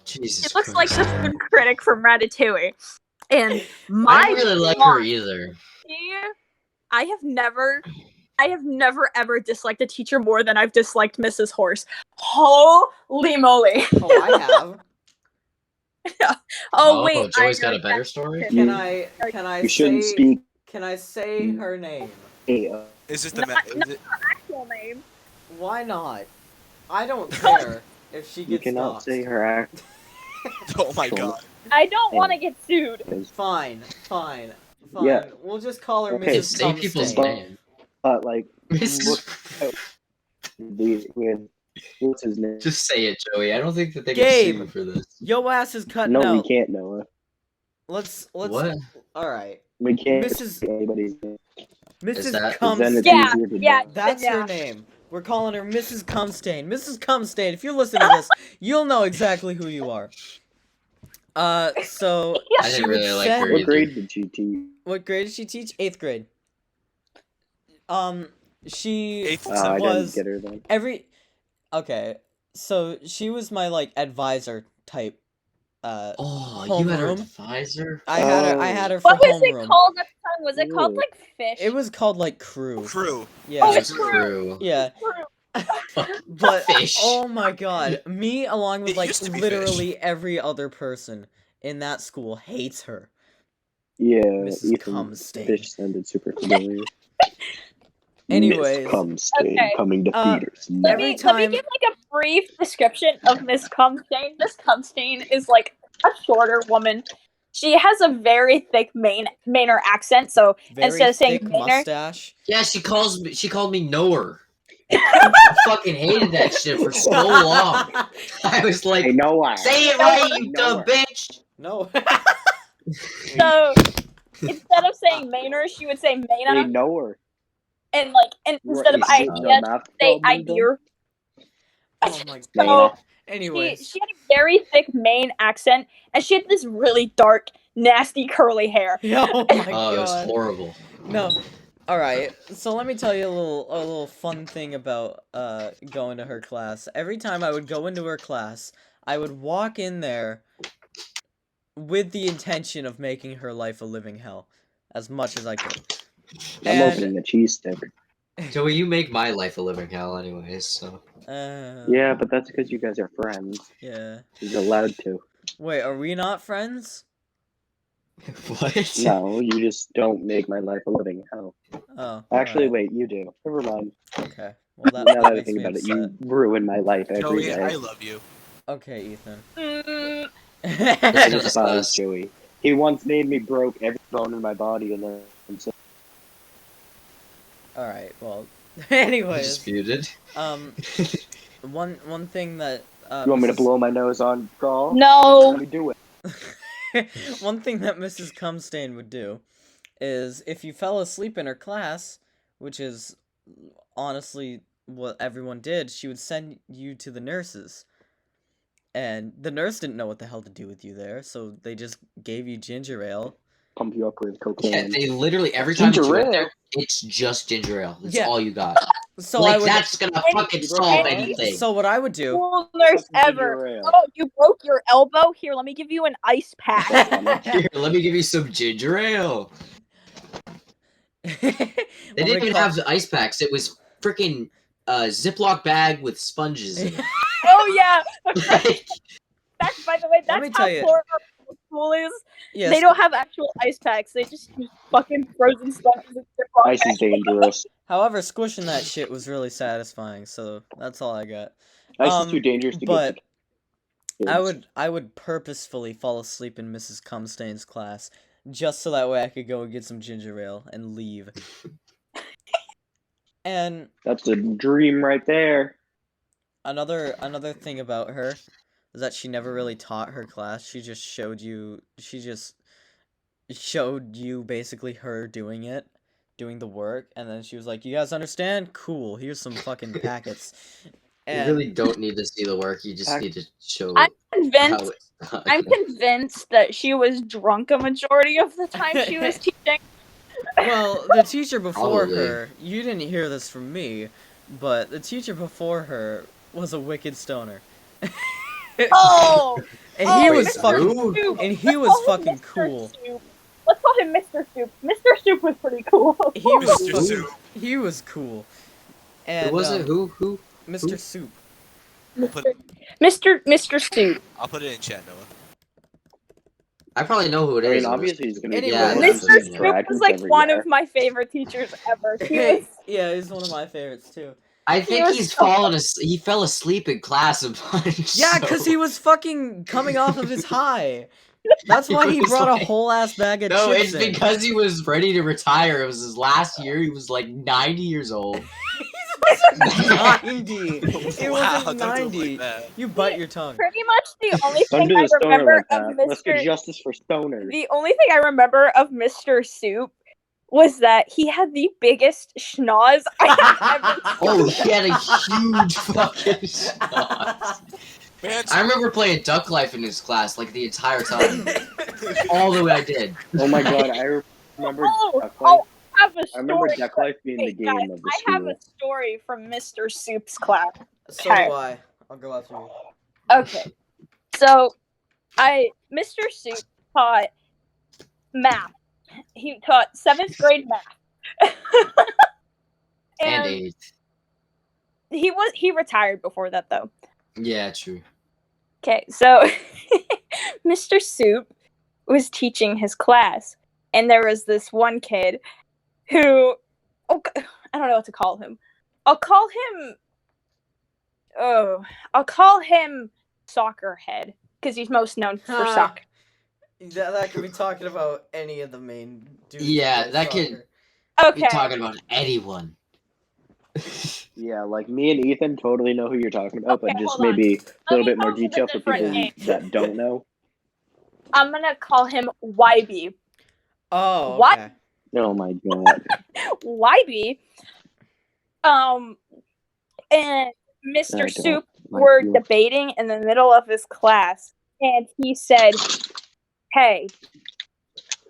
He
Jesus
looks like
Christ.
the food critic from Ratatouille. And
I
my
don't really like
God,
her either.
I have never ever disliked a teacher more than I've disliked Mrs. Horse. Holy moly!
Oh, I have.
Oh wait,
Joey's
I
got
know
a better story?
Can
You-
I
You shouldn't
say
speak.
can I say her name?
Is this the
Not-
is
not
it-
her actual name.
Why not? I don't care if she
You
gets
cannot
doxxed.
say her act.
Oh my god.
I don't want to get sued.
Fine.
Yeah.
We'll just call her
Okay,
Mrs.
Say people's
Cumstain.
name.
But like, look
Mrs.
with what's his name?
Just say it, Joey. I don't think that they
Gabe.
can sue you for this.
Yo ass is cutting
No,
out.
we can't, Noah.
Let's
What?
Alright.
We can't
Mrs.
say anybody's name.
Mrs.
that-
'cause then it's
Cumstain.
easier to
Yeah.
know.
That's
Yeah.
her name. We're calling her Mrs. Cumstain. Mrs. Cumstain, if you listen to this, you'll know exactly who you are. So
I
she
didn't
would
really like
send.
her
What
either.
grade did she teach?
What grade did she teach? 8th grade. She
8th and
I
7th.
didn't
was
get her then.
okay. So she was my like advisor type.
Oh, you had her
Homeroom.
advisor?
I had her for
What was it
homeroom.
called at the time? Was it called
Ooh.
like fish?
It was called like crew.
Crew.
Yeah.
Oh, it's crew.
True.
Yeah.
Crew.
But
Fish.
oh my god, me along with
It
like
used to be
literally every other person in that school hates her.
Yeah,
Mrs.
Ethan
Cumstain.
Fish sounded super familiar.
Anyways,
Miss Cumstain
Okay.
coming to theaters.
Let
Every
me
time-
give like a brief description of Miss Cumstain. Miss Cumstain is like a shorter woman. She has a very thick Mainer accent, so
very
instead of saying
thick
Mainer,
mustache.
Yeah, she called me Knower. I fucking hated that shit for so long. I was like,
Hey, Noah.
say it right, you dumb
Knower.
bitch.
No.
so instead of saying Mainer, she would say
Hey,
Maina,
Noah.
and
What
instead of
is it, the
idea,
math
say
problem done?
idea.
Oh my
So
god.
she
Anyways,
had a very thick Maine accent, and she had this really dark, nasty, curly hair.
oh my
Oh, it was
god.
horrible.
No. All right. So let me tell you a little fun thing about going to her class. Every time I would go into her class, I would walk in there with the intention of making her life a living hell as much as I could.
I'm
And-
opening a cheese stick.
Joey, you make my life a living hell anyways, so.
Yeah, but that's because you guys are friends.
Yeah.
You're allowed to.
Wait, are we not friends?
What?
No, you just don't make my life a living hell.
Oh.
Actually,
alright.
wait, you do. Never mind.
Okay. Well, that,
Now that I
makes
think
me
about it,
upset.
you ruin my life every
Joey,
day.
I love you.
Okay, Ethan.
Mm,
I
Just
despise
us.
Joey. He once made me broke every bone in my body, and then so
All right. Well. Anyways,
Disputed.
one thing that
you want me to
Mrs.
blow my nose on crawl? Let
no.
me do it.
One thing that Mrs. Cumstain would do is if you fell asleep in her class, which is honestly what everyone did, she would send you to the nurses. And the nurse didn't know what the hell to do with you there, so they just gave you ginger ale.
Pump you up with
Yeah,
cocaine.
they literally, every time
Ginger
you went
ale?
there, it's just ginger ale. That's
Yeah.
all you got.
So
like,
I would
that's gonna fucking
You broke
solve
your arm?
anything.
so what I would do
Cool nurse ever.
Ginger ale.
Oh, you broke your elbow? Here, let me give you an ice pack.
Here, let me give you some ginger ale. They didn't even have the ice packs. It was freaking Ziploc bag with sponges in it.
Oh yeah.
Like,
That's, by the way,
Let me
that's how
tell you.
poor our middle school is.
Yes.
They don't have actual ice packs. They just use fucking frozen sponges and Ziploc
Ice is
bags.
dangerous.
However, squishing that shit was really satisfying, so that's all I got.
Ice is too dangerous to
but
get. To
I would purposefully fall asleep in Mrs. Cumstain's class just so that way I could go and get some ginger ale and leave. And
That's a dream right there.
another thing about her is that she never really taught her class. She just showed you basically her doing the work, and then she was like, "You guys understand? Cool. Here's some fucking packets."
You
And
really don't need to see the work. You just need to show
I'm
how
convinced.
it's done.
I'm convinced that she was drunk a majority of the time she was teaching.
well, the teacher before
Probably.
her, you didn't hear this from me, but the teacher before her was a wicked stoner.
Oh,
And he
Wait,
was fucking
who?
Soup.
and he was
Let's call him
fucking
Mr.
cool.
Soup. Let's call him Mr. Soup. Mr. Soup was pretty cool.
He was
Mr.
fucking
Soup.
he was cool. And
Who was it? Who?
Mr. Soup.
Mr. Soup.
I'll put it in chat, Noah.
I probably know who it
I
is.
mean, obviously he's gonna be
Anyway,
going
Mr.
to
Soup
dragons
was like
every
one
year.
of my favorite teachers ever. He was
Yeah, he's one of my favorites too.
I think
was
he's
so-
fallen asleep. He fell asleep in class a bunch.
Yeah, because he was fucking coming off of his high. That's why he
was
brought
like-
a whole ass bag of
No,
chips
it's
in.
because he was ready to retire. It was his last year. He was like 90 years old.
90. It
Wow,
wasn't
don't do it
90.
like that.
You bite your tongue.
pretty much the only
Don't
thing
do
I
the stoner
remember
like
of
that. Let's get
Mr.
justice for stoners.
The only thing I remember of Mr. Soup was that he had the biggest schnoz I have ever
Oh, he had a huge fucking schnoz.
Man,
I remember playing Duck Life in his class like the entire time. All the way I did.
Oh my god, I remember Duck Life.
I have a
I remember
story.
Duck Life being the
Wait,
game
guys,
of the
I have
school.
a story from Mr. Soup's class.
So do I. I'll go after you.
Okay, so Mr. Soup taught math. He taught 7th grade math.
And
and
8th.
he retired before that though.
Yeah, true.
Okay, so Mr. Soup was teaching his class, and there was this one kid who, I don't know what to call him. I'll call him Soccer Head because he's most known for
Huh.
soccer.
That could be talking about any of the main dudes.
Yeah,
in
that could-
soccer.
Okay,
You're talking about anyone.
Yeah, like me and Ethan totally know who you're talking about, but
Okay,
just
hold on.
maybe a little
me
bit more
come up with a
detail for
different
people
name.
that don't know.
I'm gonna call him YB.
Oh,
What?
okay.
Oh my god.
YB. And Mr.
don't
Soup
like
were
you.
debating in the middle of his class, and he said, "Hey,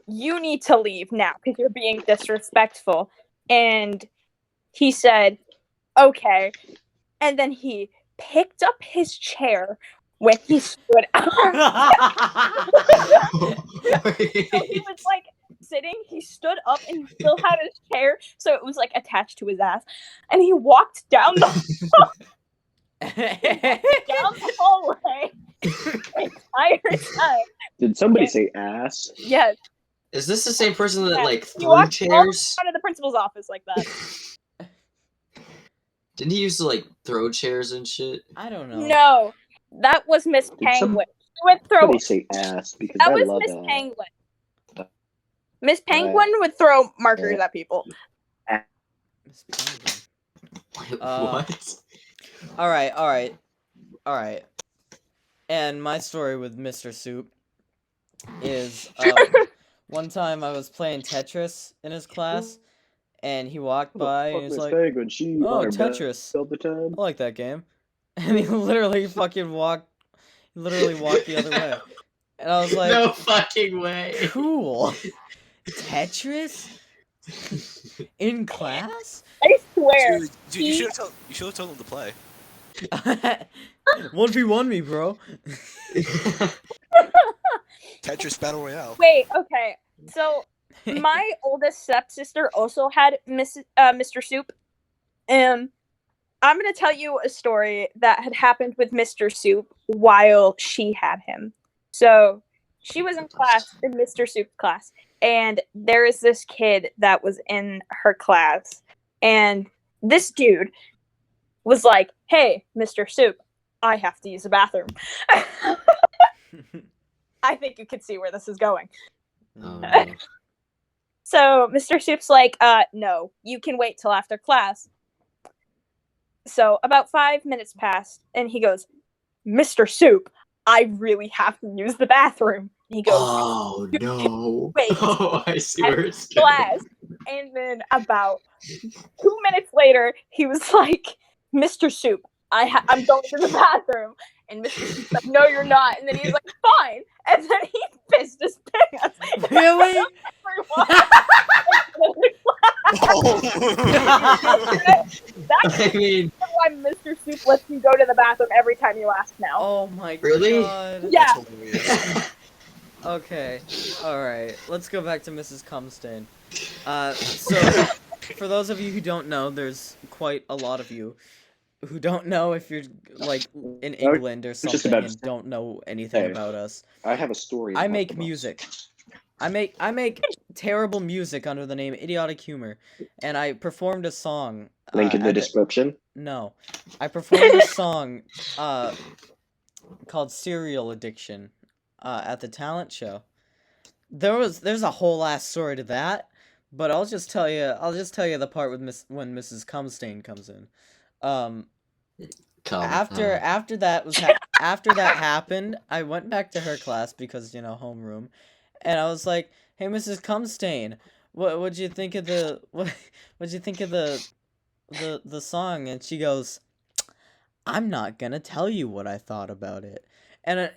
you need to leave now because you're being disrespectful." And he said, "Okay." And then he picked up his chair when he stood up. So he was like sitting, he stood up and he still had his chair, so it was like attached to his ass. And he walked down the hallway the entire time.
Did somebody say ass?
Yes.
Is this the same person that
Yeah,
like
he
threw
walked all
chairs?
out of the principal's office like that.
Didn't he used to like throw chairs and shit?
I don't know.
No, that was Miss
Did
Penguin. She would throw.
Somebody say ass because
That
I
was
love
Miss
that.
Penguin. Miss Penguin would throw markers at people.
Miss Penguin.
Wait,
Uh,
what?
All right. And my story with Mr. Soup is one time I was playing Tetris in his class, and he walked by and he's
Miss
like,
Penguin, she
"Oh,
on her back
Tetris.
all the time.
I like that game." And he literally fucking walked the other way. And I was like,
No fucking way.
cool. Tetris? In class?
I swear.
Dude, you should have told him to play.
1v1 me, bro.
Tetris Battle Royale.
Wait, okay. So my oldest stepsister also had Mr. Soup. And I'm going to tell you a story that had happened with Mr. Soup while she had him. So she was in class, in Mr. Soup's class, and there is this kid that was in her class. And this dude was like, "Hey, Mr. Soup, I have to use the bathroom." I think you can see where this is going.
Oh, no.
So Mr. Soup's like, no, you can wait till after class. So about 5 minutes passed, and he goes, "Mr. Soup, I really have to use the bathroom." And he goes,
Oh no.
Wait.
Oh, I see where it's going.
"Class." And then about 2 minutes later, he was like, "Mr. Soup, I'm going to the bathroom. And Mr. Soup's like, no, you're not. And then he's like, fine. And then he pissed his pants.
Really?
I mean,
why Mr. Soup lets you go to the bathroom every time you ask now.
Oh my
Really?
god.
Yeah.
That's hilarious.
Okay. Alright. Let's go back to Mrs. Cumstain. So, for those of you who don't know, there's quite a lot of you who don't know if you're, like, in England or something and don't know anything about us.
I have a story.
I make music. I make terrible music under the name Idiotic Humor, and I performed a song.
Link in the description.
No, I performed a song called "Cereal Addiction" at the talent show. There's a whole ass story to that, but I'll just tell you the part with when Mrs. Cumstain comes in. After that happened, I went back to her class because homeroom. And I was like, "Hey, Mrs. Cumstain, what'd you think of what'd you think of the song?" And she goes, "I'm not gonna tell you what I thought about it." And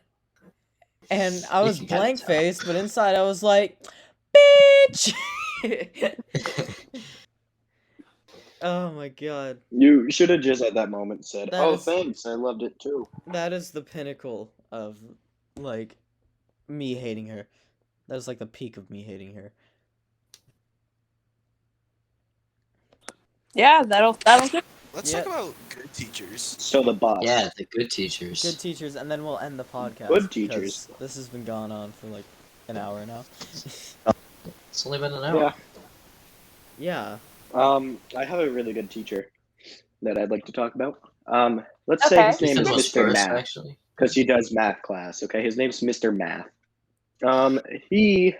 I was blank faced, but inside I was like, "Bitch!" Oh my god.
You should have just at that moment said, thanks, I loved it too.
That is the pinnacle of like me hating her. That was like the peak of me hating her.
Yeah, that'll do.
Let's talk about good teachers.
So the boss.
Yeah, the good teachers.
Good teachers, and then we'll end the podcast.
Good teachers.
This has been going on for like an hour now.
It's only been an hour.
Yeah.
I have a really good teacher that I'd like to talk about. Let's say his name is Mr. Math, because he does math class. Okay, his name's Mr. Math. He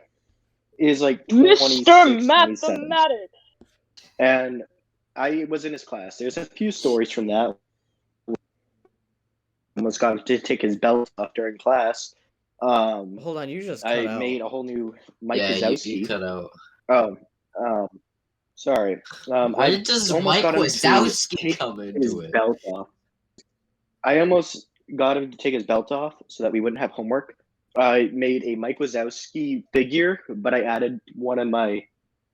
is like 26,
Mr. Mathematics.
And I was in his class. There's a few stories from that. Almost got to take his belt off during class.
Hold on, you just cut out.
made a whole new Mike
Yeah,
Wazowski.
you cut out.
Sorry.
Why does Mike Wazowski come into it?
Belt off. I almost got him to take his belt off so that we wouldn't have homework. I made a Mike Wazowski figure, but I added one of my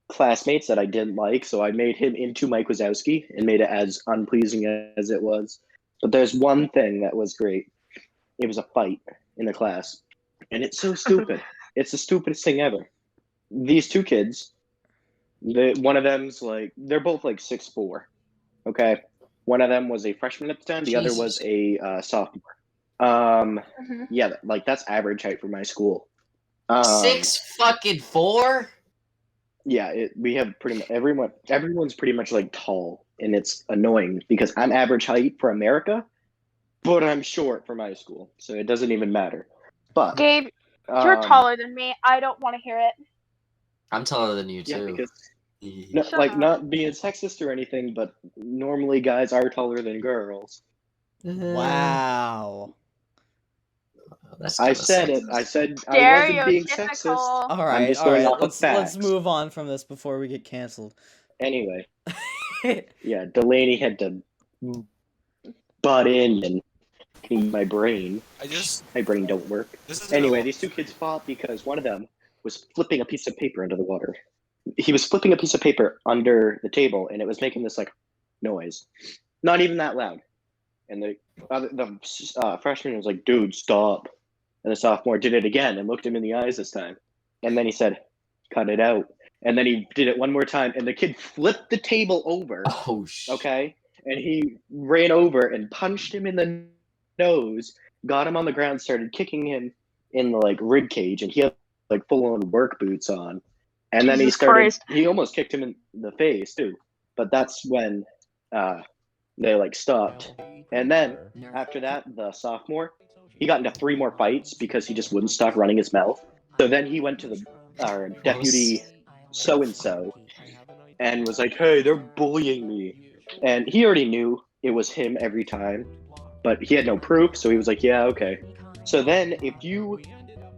classmates that I didn't like, so I made him into Mike Wazowski and made it as unpleasing as it was. But there's one thing that was great. It was a fight in the class. And it's so stupid. It's the stupidest thing ever. These two kids, one of them's like, they're both like 6'4". Okay? One of them was a freshman at the time, the other was a sophomore. Yeah, like that's average height for my school.
6'4"?
Yeah, we have pretty much everyone's pretty much like tall, and it's annoying because I'm average height for America, but I'm short for my school, so it doesn't even matter. But
Gabe, you're taller than me. I don't want to hear it.
I'm taller than you too.
Yeah, because not being sexist or anything, but normally guys are taller than girls.
Wow.
I said it. I said I wasn't being sexist.
All right. Let's move on from this before we get canceled.
Anyway, yeah, Delaney had to butt in and clean my brain. My brain don't work. Anyway, these two kids fought because one of them was flipping a piece of paper into the water. He was flipping a piece of paper under the table, and it was making this like noise. Not even that loud. And the freshman was like, "Dude, stop." And the sophomore did it again and looked him in the eyes this time. And then he said, "Cut it out." And then he did it one more time, and the kid flipped the table over.
Oh,
okay? And he ran over and punched him in the nose, got him on the ground, started kicking him in the like rib cage, and he had like full-on work boots on. And then he almost kicked him in the face too. But that's when they like stopped. And then after that, the sophomore, he got into 3 more fights because he just wouldn't stop running his mouth. So then he went to our deputy so-and-so and was like, "Hey, they're bullying me." And he already knew it was him every time, but he had no proof, so he was like, "Yeah, okay." So then if you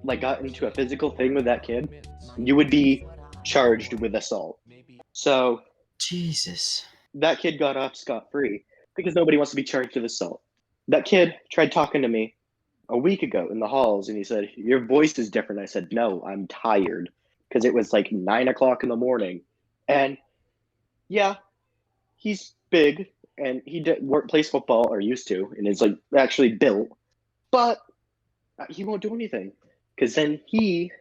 like got into a physical thing with that kid, you would be charged with assault. So
Jesus.
That kid got off scot-free. because nobody wants to be charged with assault. That kid tried talking to me a week ago in the halls, and he said, "Your voice is different." I said, "No, I'm tired," because it was like 9 o'clock in the morning, and yeah, he's big and he plays football or used to, and is like actually built, but he won't do anything because then he's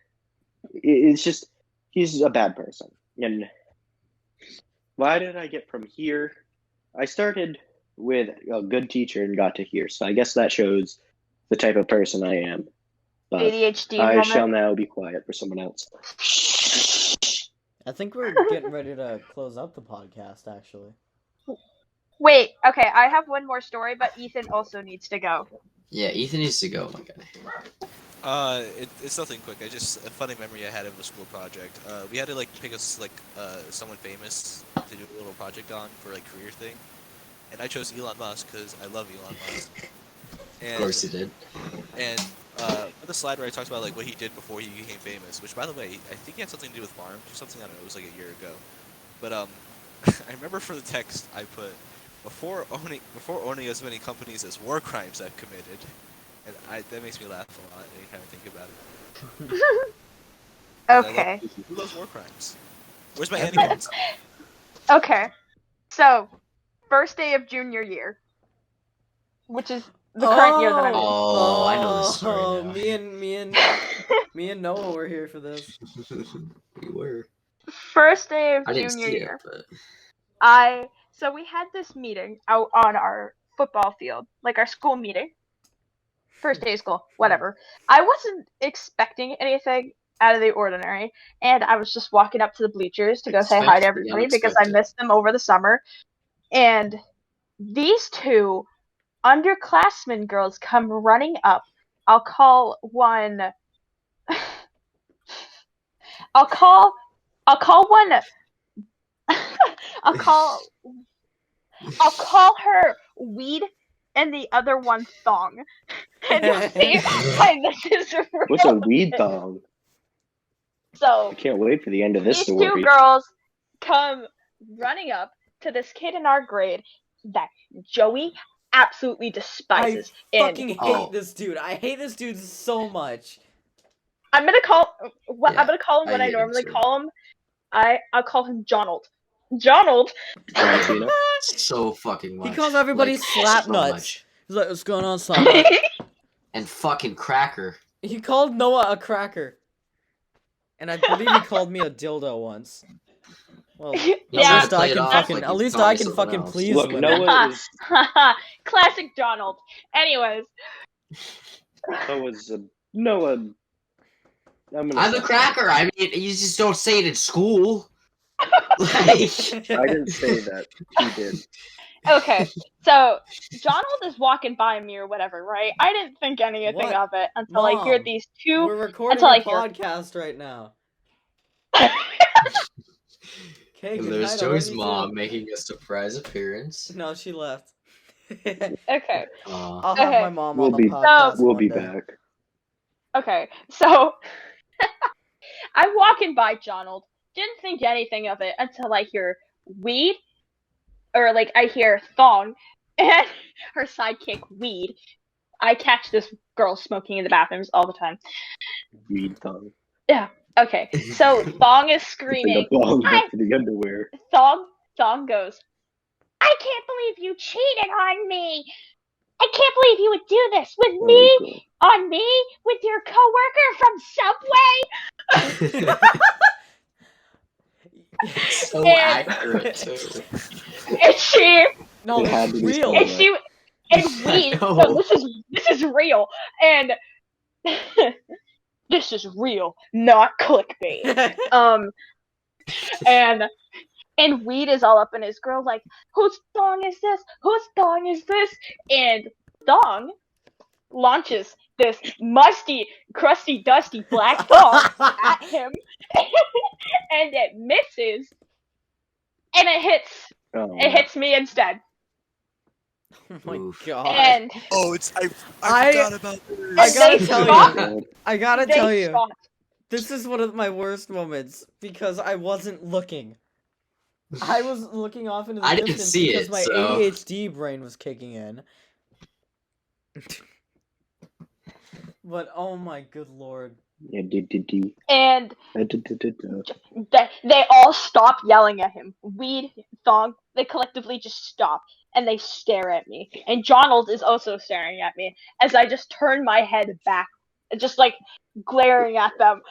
a bad person. And why did I get from here? I started with a good teacher and got to here, so I guess that shows the type of person I am. But
ADHD
I
moment.
shall now be quiet for someone else.
I think we're getting ready to close up the podcast, actually.
Wait, okay, I have one more story, but Ethan also needs to go.
Yeah, Ethan needs to go, my guy.
It's nothing quick. A funny memory I had of a school project. We had to pick someone famous to do a little project on for career thing, and I chose Elon Musk because I love Elon Musk. And,
Of course he did.
And the slide where I talked about what he did before he became famous, which by the way, I think he had something to do with farms or something. I don't know. It was like a year ago, but I remember for the text I put before owning as many companies as war crimes I've committed. And that makes me laugh a lot anytime I think about it.
Okay.
Who loves war crimes? Where's my animals?
Okay. So, first day of junior year, which is the current year that I'm in.
Oh, I know this story now.
Me and Noah were here for this.
We were.
First day of
I didn't
junior
see
year.
it, but...
So we had this meeting out on our football field, like our school meeting. First day of school, whatever. I wasn't expecting anything out of the ordinary, and I was just walking up to the bleachers to go say hi to everybody because I missed them over the summer. And these two underclassmen girls come running up. I'll call one. I'll call one. I'll call her Weed and the other one Thong. And you'll see why this is real.
What's a weed thong?
So
I can't wait for the end of this
these
story.
two girls come running up to this kid in our grade that Joey absolutely despises.
I fucking hate this dude. I hate this dude so much.
I'm gonna call him what I normally call him. I'll call him Jonald. Jonald.
So fucking much.
He calls everybody slap nuts. He's like, "What's going on, slap nuts?"
And fucking cracker.
He called Noah a cracker. And I believe he called me a dildo once. Well,
yeah.
At least I can fucking please
Look,
women.
Noah is...
Classic Donald. Anyways.
Noah...
I'm the cracker. I mean, you just don't say it in school.
I didn't say that. He did.
Okay, so Donald is walking by me or whatever, right? I didn't think anything of it until
Mom,
I hear these two.
We're recording a podcast right now. Okay,
and there's Joey's mom making a surprise appearance.
No, she left.
Okay.
I'll have my mom on the podcast.
We'll be back.
Okay, so I'm walking by Donald. Didn't think anything of it until I hear Weed, or I hear Thong, and her sidekick Weed. I catch this girl smoking in the bathrooms all the time.
Weed Thong.
Yeah. Okay. So Thong is screaming.
The underwear.
Thong goes, "I can't believe you cheated on me. I can't believe you would do this with me,
cool.
On me, with your coworker from Subway."
So accurate too.
And she,
no, it's real.
And she, and we. So this is real, and this is real, not clickbait. And Weed is all up in his girl, like, "Whose thong is this? Whose thong is this?" And Thong launches this musty, crusty, dusty black thong at him, and it misses, and it hits me instead.
Oh my god!
And
I forgot about this.
I gotta tell you, this is one of my worst moments because I wasn't looking. I was looking off into the
I didn't
distance
see
because
it,
my
so-
ADHD brain was kicking in. But oh my good lord.
Yeah,
And they all stop yelling at him. Weed, Thong, they collectively just stop and they stare at me. And Jonald is also staring at me as I just turn my head back, just like glaring at them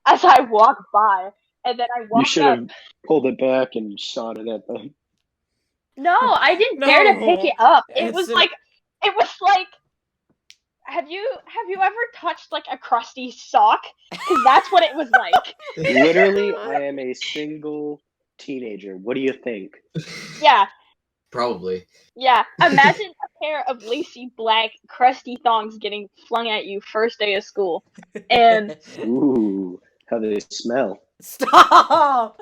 as I walk by. And then I
You
walk
should
up.
have pulled it back and shot it at them.
No, I didn't dare to pick it up. It was like have you ever touched like a crusty sock? Because that's what it was like.
Literally, I am a single teenager. What do you think?
Yeah.
Probably.
Yeah, imagine a pair of lacy black crusty thongs getting flung at you first day of school. And
Ooh, how they smell.
Stop!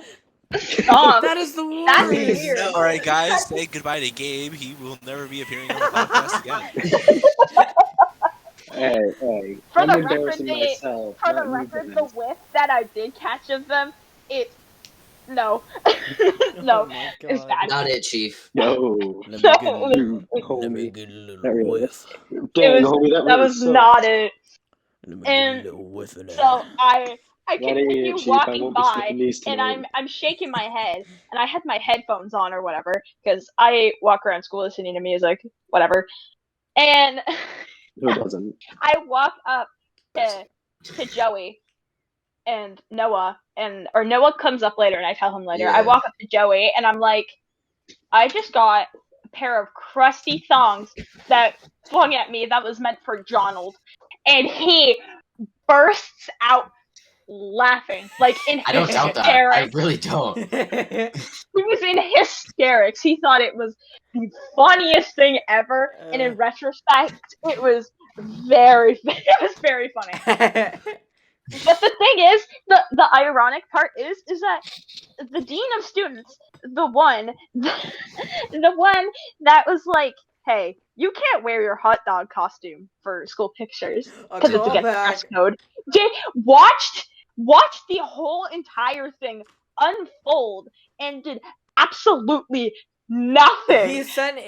stop.
That is the
That's
worst.
weird.
All right, guys, say goodbye to Gabe. He will never be appearing on the podcast again.
Hey,
For
I'm
the
embarrassing
record,
myself.
For
not
the
you
record,
guys.
the whiff that I did catch of them, no.
Oh
No,
my
it's
God.
bad.
Not it, Chief.
No.
Let
No,
me get a
Dude, homie.
get a little
Not really.
whiff.
Dang, homie, that
that
really
was
sucks.
not it.
Let me get a
And
little whiff of that.
so I
Not
continue
it, Chief. I
walking
won't be
by,
sticking these
and
tonight.
I'm shaking my head, and I had my headphones on or whatever, because I walk around school listening to music, whatever. And
Who doesn't?
I walk up to Joey and Noah, or Noah comes up later, and I tell him later.
Yeah.
I walk up to Joey, and I'm like, I just got a pair of crusty thongs that flung at me that was meant for Jonald, and he bursts out laughing, like in
I don't doubt that. I
hysterics.
really don't.
He was in hysterics. He thought it was the funniest thing ever, and in retrospect, it was very funny. But the thing is, the ironic part is that the dean of students, the one that was like, hey, you can't wear your hot dog costume for school pictures because it's against dress code. Watched the whole entire thing unfold and did absolutely nothing.
He sent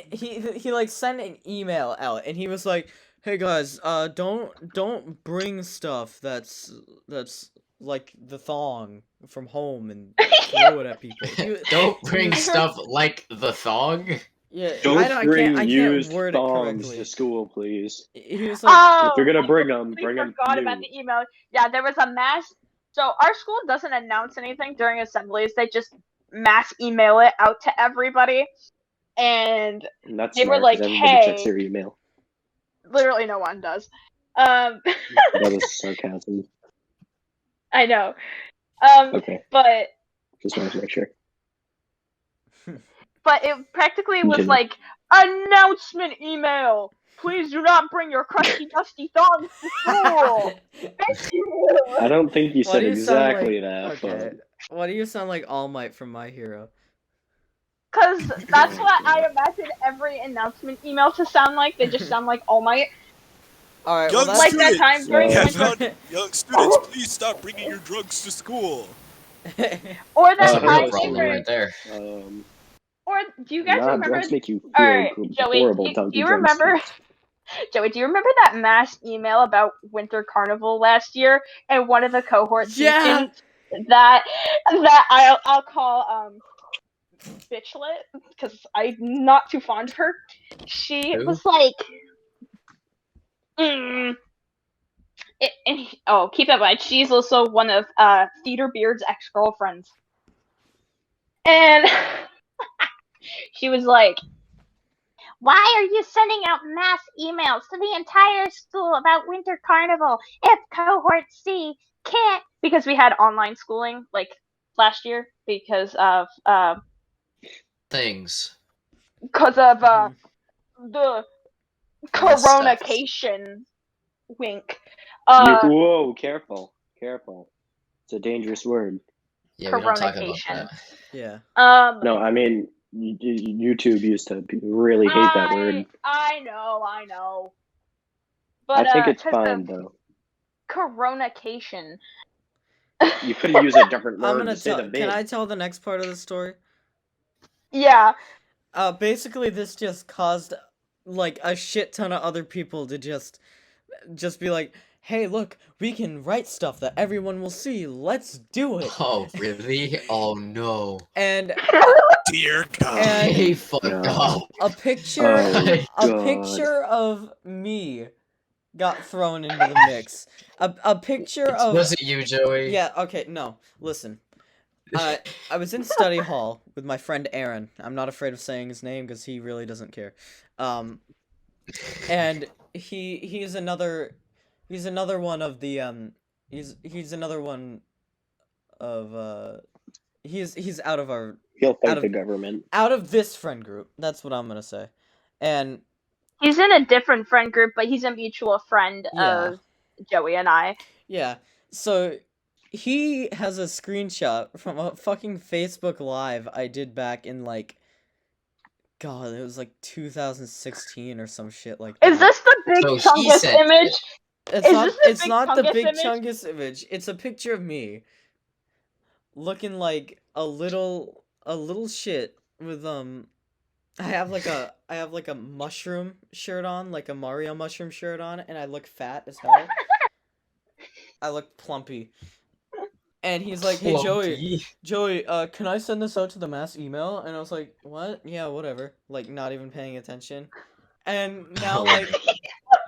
an email out, and he was like, "Hey guys, don't bring stuff that's like the thong from home and throw it at people.
Don't bring stuff like the thong.
Yeah,
Don't bring
I can't
used
word it
thongs
correctly.
to school, please.
He was like,
Oh,
If you're gonna bring
I
them,
completely
bring them
forgot about
new.
the email. Yeah, there was a mass. So our school doesn't announce anything during assemblies. They just mass email it out to everybody, and
And that's
they were
smart,
like,
'cause everybody checks
"Hey,"
their email.
literally no one does.
That was sarcasm.
I know.
Okay,
But
just wanted to make sure.
it practically was
Continue.
like announcement email. Please do not bring your crusty dusty thongs to school. Thank you.
I don't think you
Why
said
do you sound
exactly
like-
that,
okay. Why do you sound like All Might from My Hero?
Because that's what I imagine every announcement email to sound like. They just sound like All Might.
All right,
Young
well,
Like
that's
that time during
Yeah,
winter.
Young students, please stop bringing your drugs to school.
Or that
That's a
time
real problem
during.
right there.
Or do you guys remember?
Drugs make you feel
Alright, Joey,
horrible.
do you remember? Joey, do you remember that mass email about Winter Carnival last year? And one of the cohort
Yeah.
students that I'll call Bitchlet, because I'm not too fond of her. She
Who?
was like, keep in mind, she's also one of Theater Beard's ex-girlfriends. And she was like, why are you sending out mass emails to the entire school about Winter Carnival if cohort C can't? Because we had online schooling like last year because of
Things.
the coronacation. Wink.
Whoa, careful. It's a dangerous word.
Yeah, we don't talk about
Coronacation.
that.
Yeah.
No, I mean, YouTube used to really hate that word.
I know. But
I think it's
'cause
fine,
of
though.
coronacation.
You could use a different
I'm
word
gonna
to say
tell.
the
Can
bit.
I tell the next part of the story?
Yeah.
Basically, this just caused like a shit ton of other people to just be like, "Hey, look, we can write stuff that everyone will see. Let's do it."
Oh, really? Oh, no.
And
Dear God.
And-
Hey, fuck
No.
off.
a picture
Oh,
a
God.
picture of me got thrown into the mix. A picture of
Was it you, Joey?
Yeah, okay, no. Listen. I was in study hall with my friend Aaron. I'm not afraid of saying his name because he really doesn't care. And he's another one of the he's another one of he's out of our
He'll
out
fight
of-
the government.
out of this friend group. That's what I'm gonna say. And
He's in a different friend group, but he's a mutual friend
Yeah.
of Joey and I.
yeah, so he has a screenshot from a fucking Facebook Live I did back in like, God, it was like 2016 or some shit like that.
Is this the Big
So he
Chungus
said-
image?
It's
is
not.
this the
It's
Big
not the
Chungus
Big
image?
Chungus image. It's a picture of me, looking like a little shit with I have like a mushroom shirt on, like a Mario mushroom shirt on, and I look fat as hell. I look plumpy. And he's like, "Hey Joey, can I send this out to the mass email?" And I was like, "What? Yeah, whatever." Like, not even paying attention. And now like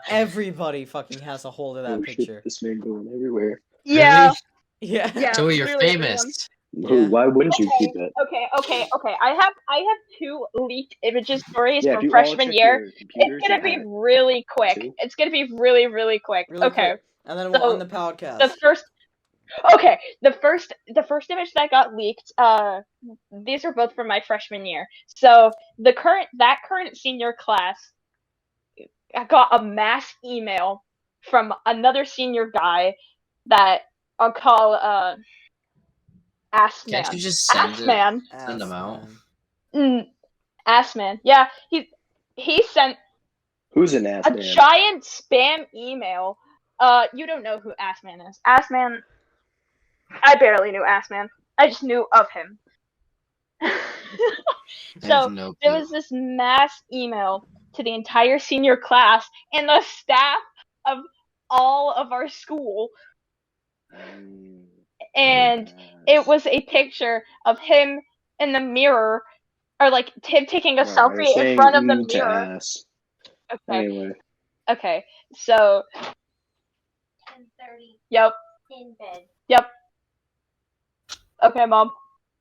everybody fucking has a hold of that
Oh,
picture.
shit, this man going everywhere.
Yeah.
Really?
Yeah.
Yeah.
Joey, you're
literally
famous.
everyone.
Yeah.
Why wouldn't you keep it?
Okay. I have 2 leaked images stories
Yeah, if
from
you all
freshman
check
year.
your computers,
It's gonna
you
be
have it.
really quick.
2?
It's gonna be really, really quick.
Really
okay.
quick. And then we'll
So,
on the podcast.
The first image that got leaked, these are both from my freshman year. So that current senior class got a mass email from another senior guy that I'll call Ass Man.
Can't you just send
Ass
it?
Man.
Send them out.
Ass Man. Yeah, he sent
Who's an ass
a
man?
giant spam email. You don't know who Ass Man is. Ass Man. I barely knew Ass Man. I just knew of him.
I
So
have no
there
clue.
was this mass email to the entire senior class and the staff of all of our school, and it was a picture of him in the mirror, or like him taking a selfie in front of the mirror.
Ass.
Okay.
Anyway.
Okay. So
10:30
Yep.
in bed.
Yep. Okay, Mom.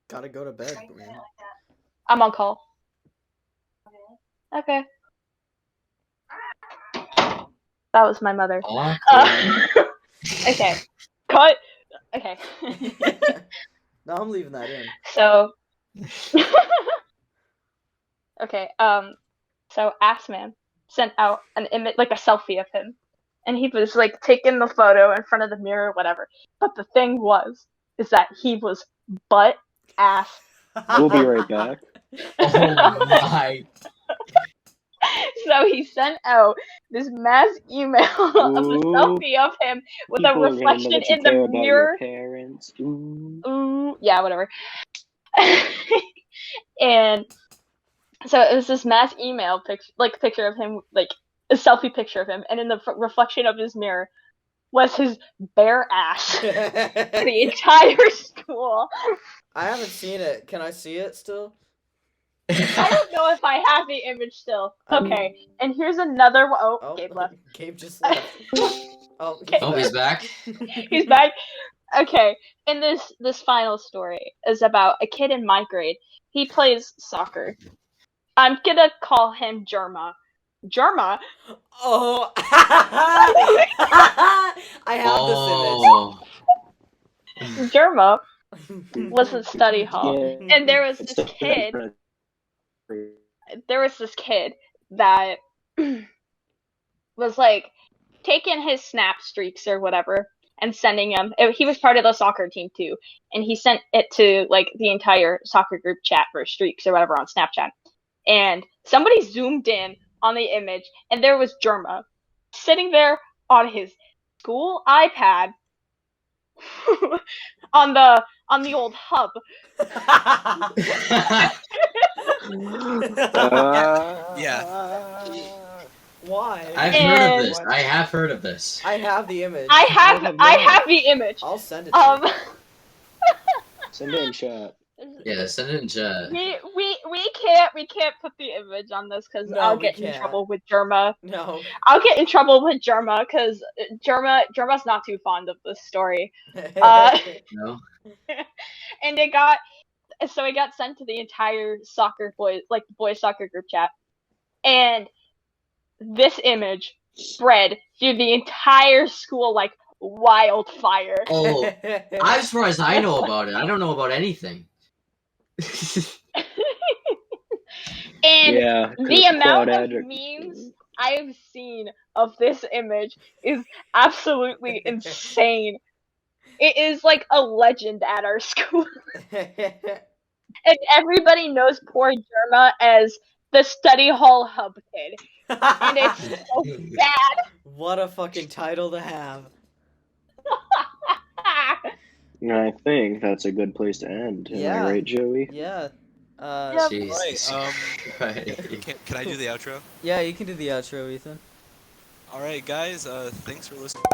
Gotta go to bed.
Right,
Man.
like that.
I'm on call.
Okay.
Okay. That was my mother.
Awkward.
Okay. Cut. Okay.
No, I'm leaving that in.
So. Okay. So Ass Man sent out an image, like a selfie of him, and he was like taking the photo in front of the mirror, whatever. But the thing is that he was butt ass.
We'll be right back.
Oh my.
So he sent out this mass email of a
Ooh.
selfie of him with
People
a
are gonna know
reflection
that you
in the
care about your
mirror.
parents. Ooh.
Ooh, yeah, whatever. And so it was this mass email picture of him, like a selfie picture of him, and in the reflection of his mirror was his bare ass for the entire school.
I haven't seen it. Can I see it still?
I don't know if I have the image still. Okay, and here's another one. Oh, Gabe left.
Gabe just left. Oh,
Oh, he's back.
He's back. Okay, and this final story is about a kid in my grade. He plays soccer. I'm gonna call him Jerma. Jerma?
Oh. I have this image.
Jerma was in study hall.
Yeah.
And there was this kid that was like taking his snap streaks or whatever and sending them. He was part of the soccer team too, and he sent it to like the entire soccer group chat for streaks or whatever on Snapchat. And somebody zoomed in on the image, and there was Jerma sitting there on his school iPad on the old hub.
Yeah.
Why?
I've heard of this. I have heard of this.
I have the image.
I have
not.
the image.
I'll send it to you.
Send it in chat.
Yeah, send it in chat.
We can't put the image on this because
No,
I'll
we
get in
can't.
trouble with Germa.
No.
I'll get in trouble with Germa because Germa's not too fond of this story.
No.
And it got sent to the entire boys soccer group chat, and this image spread through the entire school like wildfire.
Oh, I'm surprised I know about it. I don't know about anything.
And
Yeah,
the amount of
Claudette-
memes I've seen of this image is absolutely insane. It is like a legend at our school. And everybody knows poor Germa as the study hall hub kid. And it's so bad.
What a fucking title to have.
I think that's a good place to end. Am
Yeah.
I right, Joey?
Yeah.
Yep.
Jesus
Alright,
Christ.
can I do the outro?
Yeah, you can do the outro, Ethan.
Alright, guys, thanks for listening.